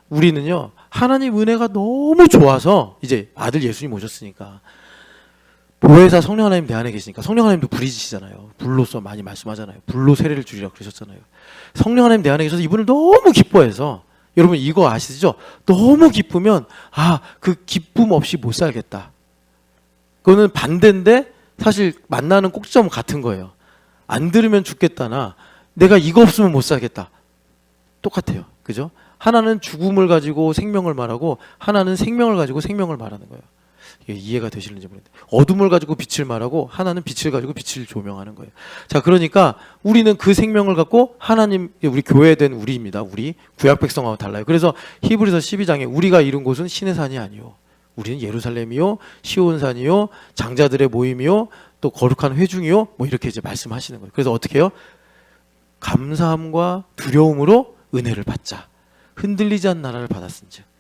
우리는요 하나님 은혜가 너무 좋아서 이제 아들 예수님 오셨으니까, 보혜사 성령 하나님 내 안에 계시니까, 성령 하나님도 불이시잖아요. 불로서 많이 말씀하잖아요. 불로 세례를 주리라 그러셨잖아요. 성령 하나님 내 안에 계셔서 이분을 너무 기뻐해서, 여러분 이거 아시죠? 너무 기쁘면 그 기쁨 없이 못 살겠다. 그거는 반대인데 사실 만나는 꼭지점 같은 거예요. 안 들으면 죽겠다나 내가 이거 없으면 못 살겠다. 똑같아요. 그죠? 하나는 죽음을 가지고 생명을 말하고 하나는 생명을 가지고 생명을 말하는 거예요. 이게 이해가 되시는지 모르겠는데, 어둠을 가지고 빛을 말하고 하나는 빛을 가지고 빛을 조명하는 거예요. 자, 그러니까 우리는 그 생명을 갖고 하나님, 우리 교회된 우리입니다. 우리 구약 백성하고 달라요. 그래서 히브리서 12장에 우리가 이룬 곳은 신의 산이 아니요, 우리는 예루살렘이요 시온산이요 장자들의 모임이요 또 거룩한 회중이요 뭐 이렇게 이제 말씀하시는 거예요. 그래서 어떻게 해요? 감사함과 두려움으로 은혜를 받자. 흔들리지 않는 나라를 받았은즉.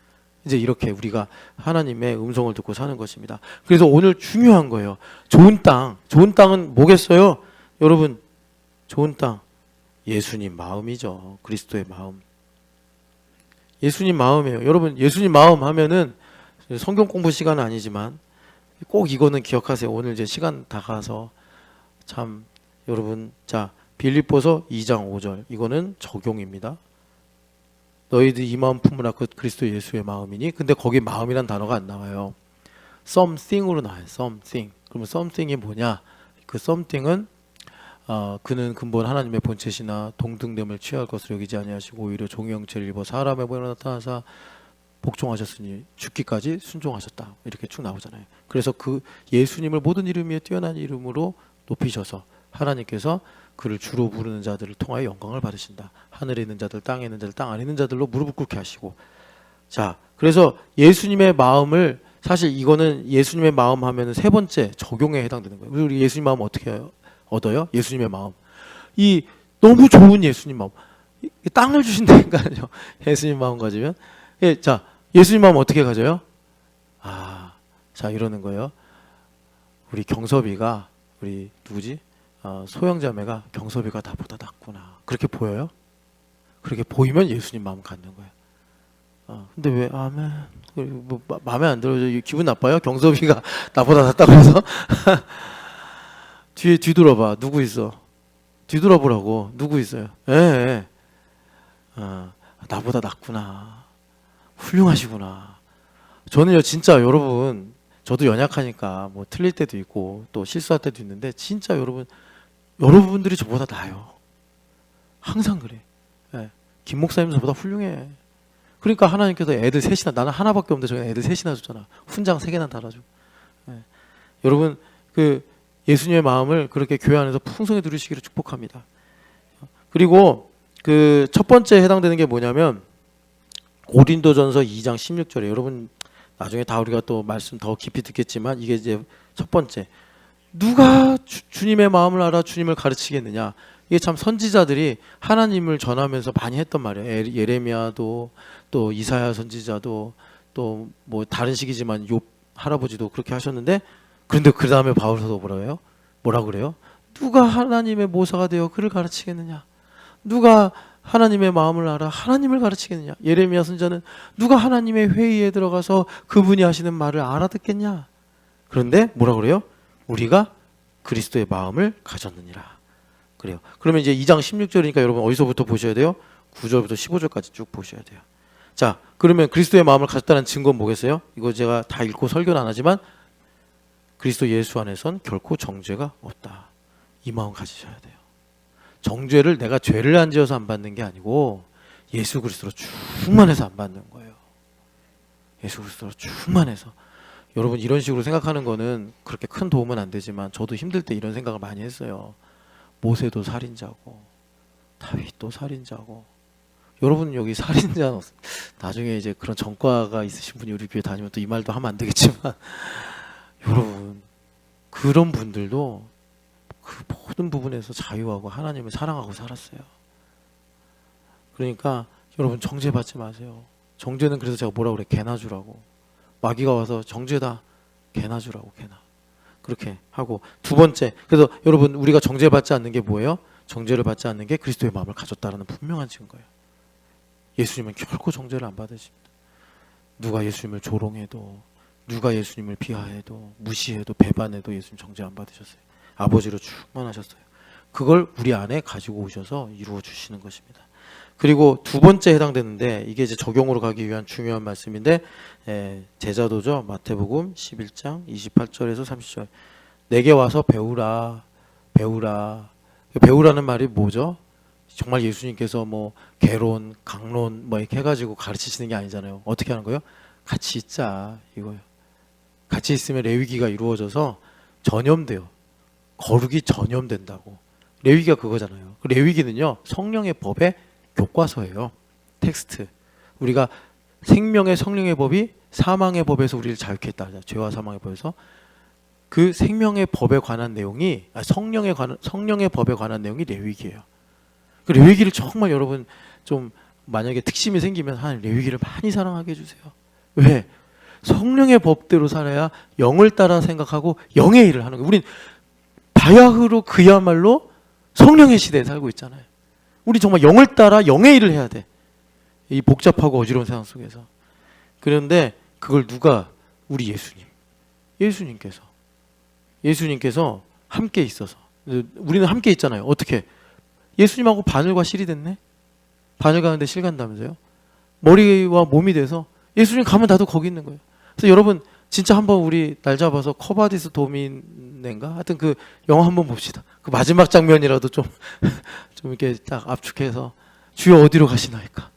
이제 이렇게 우리가 하나님의 음성을 듣고 사는 것입니다. 그래서 오늘 중요한 거예요. 좋은 땅. 좋은 땅은 뭐겠어요? 여러분, 좋은 땅. 예수님 마음이죠. 그리스도의 마음. 예수님 마음이에요. 여러분, 예수님 마음 하면은 성경 공부 시간은 아니지만 꼭 이거는 기억하세요. 오늘 이제 시간 다 가서 참 여러분, 자 빌립보서 2장 5절 이거는 적용입니다. 너희들 이 마음 품으라 그 그리스도 예수의 마음이니. 근데 거기 마음이란 단어가 안 나와요. something으로 나와요. something. 그러면 something이 뭐냐? 그 something은 그는 근본 하나님의 본체시나 동등됨을 취할 것으로 여기지 아니하시고 오히려 종의 형체를 입어 사람의 모양으로 나타나사 복종하셨으니 죽기까지 순종하셨다. 이렇게 쭉 나오잖아요. 그래서 그 예수님을 모든 이름 위에 뛰어난 이름으로 높이셔서 하나님께서 그를 주로 부르는 자들을 통하여 영광을 받으신다. 하늘에 있는 자들, 땅에 있는 자들, 땅 안에 있는 자들로 무릎을 꿇게 하시고. 자, 그래서 예수님의 마음을, 사실 이거는 예수님의 마음 하면은 세 번째 적용에 해당되는 거예요. 우리 예수님 마음 어떻게 얻어요? 예수님의 마음. 이 너무 좋은 예수님 마음. 이 땅을 주신다니까요. 예수님 마음 가지면. 예, 자, 예수님 마음 어떻게 가져요? 자, 이러는 거예요. 우리 경섭이가, 우리 누구지? 소영자매가 경섭이가 나보다 낫구나. 그렇게 보여요? 그렇게 보이면 예수님 마음 갖는 거예요. 근데 왜 아멘? 뭐 마음에 안 들어요? 기분 나빠요? 경섭이가 나보다 낫다고 해서? 뒤에 뒤돌아봐. 누구 있어? 뒤돌아보라고. 누구 있어요? 예. 나보다 낫구나. 훌륭하시구나. 저는요 진짜 여러분, 저도 연약하니까 뭐 틀릴 때도 있고 또 실수할 때도 있는데 진짜 여러분들이 저보다 나아요. 항상 그래. 예. 김 목사님 저보다 훌륭해. 그러니까 하나님께서 애들 셋이나, 나는 하나밖에 없는데 저희는 애들 셋이나 줬잖아. 훈장 3개나 달아주고. 예. 여러분 그 예수님의 마음을 그렇게 교회 안에서 풍성히 누리시기를 축복합니다. 그리고 그 첫 번째 해당되는 게 뭐냐면 고린도전서 2장 16절에, 여러분 나중에 다 우리가 또 말씀 더 깊이 듣겠지만 이게 이제 첫 번째, 누가 주님의 마음을 알아 주님을 가르치겠느냐. 이게 참 선지자들이 하나님을 전하면서 많이 했던 말이에요. 예레미야도 또 이사야 선지자도 또 뭐 다른 시기지만 욥 할아버지도 그렇게 하셨는데, 그런데 그 다음에 바울서도 뭐라고 해요? 뭐라 그래요? 누가 하나님의 모사가 되어 그를 가르치겠느냐? 누가 하나님의 마음을 알아 하나님을 가르치겠느냐? 예레미야 선지자는 누가 하나님의 회의에 들어가서 그분이 하시는 말을 알아듣겠냐? 그런데 뭐라 그래요? 우리가 그리스도의 마음을 가졌느니라. 그래요. 그러면 이제 2장 16절이니까 여러분 어디서부터 보셔야 돼요? 9절부터 15절까지 쭉 보셔야 돼요. 자, 그러면 그리스도의 마음을 가졌다는 증거는 뭐겠어요? 이거 제가 다 읽고 설교는 안 하지만 그리스도 예수 안에선 결코 정죄가 없다. 이 마음 가지셔야 돼요. 정죄를 내가 죄를 안 지어서 안 받는 게 아니고 예수 그리스도로 충만해서 안 받는 거예요. 예수 그리스도로 충만해서. 여러분 이런 식으로 생각하는 거는 그렇게 큰 도움은 안 되지만 저도 힘들 때 이런 생각을 많이 했어요. 모세도 살인자고 다윗도 살인자고. 여러분 여기 살인자 나중에 이제 그런 전과가 있으신 분이 우리 교회 다니면 또 이 말도 하면 안 되겠지만 여러분 그런 분들도 그 모든 부분에서 자유하고 하나님을 사랑하고 살았어요. 그러니까 여러분 정죄받지 마세요. 정죄는 그래서 제가 뭐라고 그래? 개나 주라고. 마귀가 와서 정죄다. 개나 주라고. 개나. 그렇게 하고 두 번째, 그래서 여러분 우리가 정죄받지 않는 게 뭐예요? 정죄를 받지 않는 게 그리스도의 마음을 가졌다라는 분명한 증거예요. 예수님은 결코 정죄를 안 받으십니다. 누가 예수님을 조롱해도 누가 예수님을 비하해도 무시해도 배반해도 예수님 정죄 안 받으셨어요. 아버지로 충만하셨어요. 그걸 우리 안에 가지고 오셔서 이루어 주시는 것입니다. 그리고 두 번째 해당되는데 이게 이제 적용으로 가기 위한 중요한 말씀인데 제자도죠. 마태복음 11장 28절에서 30절. 내게 와서 배우라. 배우라. 배우라는 말이 뭐죠? 정말 예수님께서 뭐 개론, 강론 뭐 이렇게 해가지고 가르치시는 게 아니잖아요. 어떻게 하는 거예요? 같이 있자 이거예요. 같이 있으면 레위기가 이루어져서 전염돼요. 거룩이 전염된다고. 레위기가 그거잖아요. 레위기는요 성령의 법의 교과서예요. 텍스트. 우리가 생명의 성령의 법이 사망의 법에서 우리를 자유케 했다. 죄와 사망의 법에서 그 생명의 법에 관한 내용이 성령의 법에 관한 내용이 레위기예요. 그 레위기를 정말 여러분 좀 만약에 특심이 생기면 하나님 레위기를 많이 사랑하게 해주세요. 왜? 성령의 법대로 살아야 영을 따라 생각하고 영의 일을 하는 거예요. 우린 바야흐로 그야말로 성령의 시대에 살고 있잖아요. 우리 정말 영을 따라 영의 일을 해야 돼. 이 복잡하고 어지러운 세상 속에서. 그런데 그걸 누가? 우리 예수님께서 함께 있어서. 우리는 함께 있잖아요. 어떻게? 예수님하고 바늘과 실이 됐네. 바늘 가는데 실 간다면서요. 머리와 몸이 돼서 예수님 가면 나도 거기 있는 거예요. 그래서 여러분 진짜 한번 우리 날 잡아서 커바디스 도미네인가? 하여튼 그 영화 한번 봅시다. 그 마지막 장면이라도 좀 이렇게 딱 압축해서 주여 어디로 가시나이까?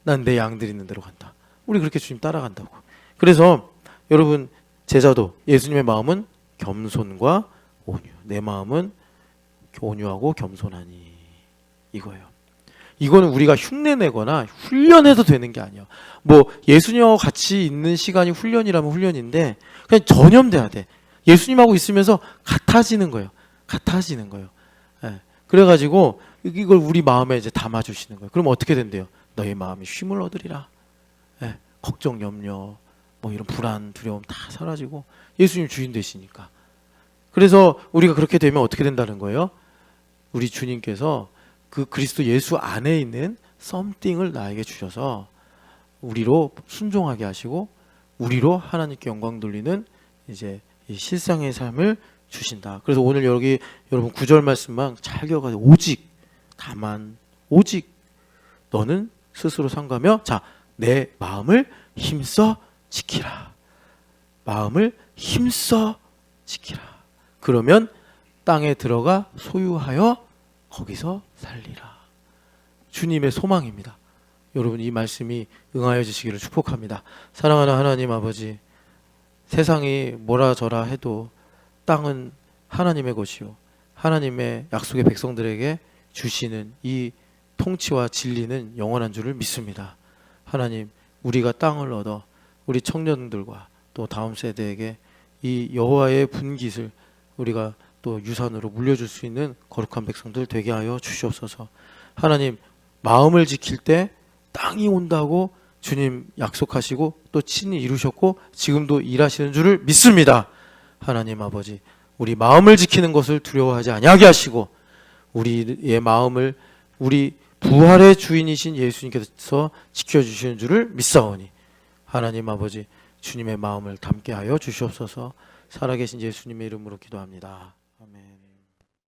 난 내 양들이 있는 데로 간다. 우리 그렇게 주님 따라간다고. 그래서 여러분 제자도 예수님의 마음은 겸손과 온유. 내 마음은 온유하고 겸손하니 이거예요. 이거는 우리가 흉내내거나 훈련해도 되는 게 아니야. 뭐 예수님하고 같이 있는 시간이 훈련이라면 훈련인데 그냥 전염돼야 돼. 예수님하고 있으면서 같아지는 거예요. 예. 그래가지고 이걸 우리 마음에 이제 담아주시는 거예요. 그럼 어떻게 된대요? 너의 마음이 쉼을 얻으리라. 예. 걱정, 염려, 뭐 이런 불안, 두려움 다 사라지고 예수님 주인 되시니까. 그래서 우리가 그렇게 되면 어떻게 된다는 거예요? 우리 주님께서 그 그리스도 예수 안에 있는 썸띵을 나에게 주셔서 우리로 순종하게 하시고 우리로 하나님께 영광 돌리는 이제 이 실상의 삶을 주신다. 그래서 오늘 여기 여러분 9절 말씀만 잘 기억하세요. 오직 다만 오직 너는 스스로 삼가며 자 내 마음을 힘써 지키라. 마음을 힘써 지키라. 그러면 땅에 들어가 소유하여 거기서 살리라. 주님의 소망입니다. 여러분 이 말씀이 응하여지시기를 축복합니다. 사랑하는 하나님 아버지, 세상이 뭐라 저라 해도 땅은 하나님의 것이요 하나님의 약속의 백성들에게 주시는 이 통치와 진리는 영원한 줄을 믿습니다. 하나님, 우리가 땅을 얻어 우리 청년들과 또 다음 세대에게 이 여호와의 분깃을 우리가 또 유산으로 물려줄 수 있는 거룩한 백성들 되게 하여 주시옵소서. 하나님, 마음을 지킬 때 땅이 온다고 주님 약속하시고 또 친히 이루셨고 지금도 일하시는 줄을 믿습니다. 하나님 아버지, 우리 마음을 지키는 것을 두려워하지 아니하게 하시고 우리의 마음을 우리 부활의 주인이신 예수님께서 지켜주시는 줄을 믿사오니 하나님 아버지 주님의 마음을 담게 하여 주시옵소서. 살아계신 예수님의 이름으로 기도합니다.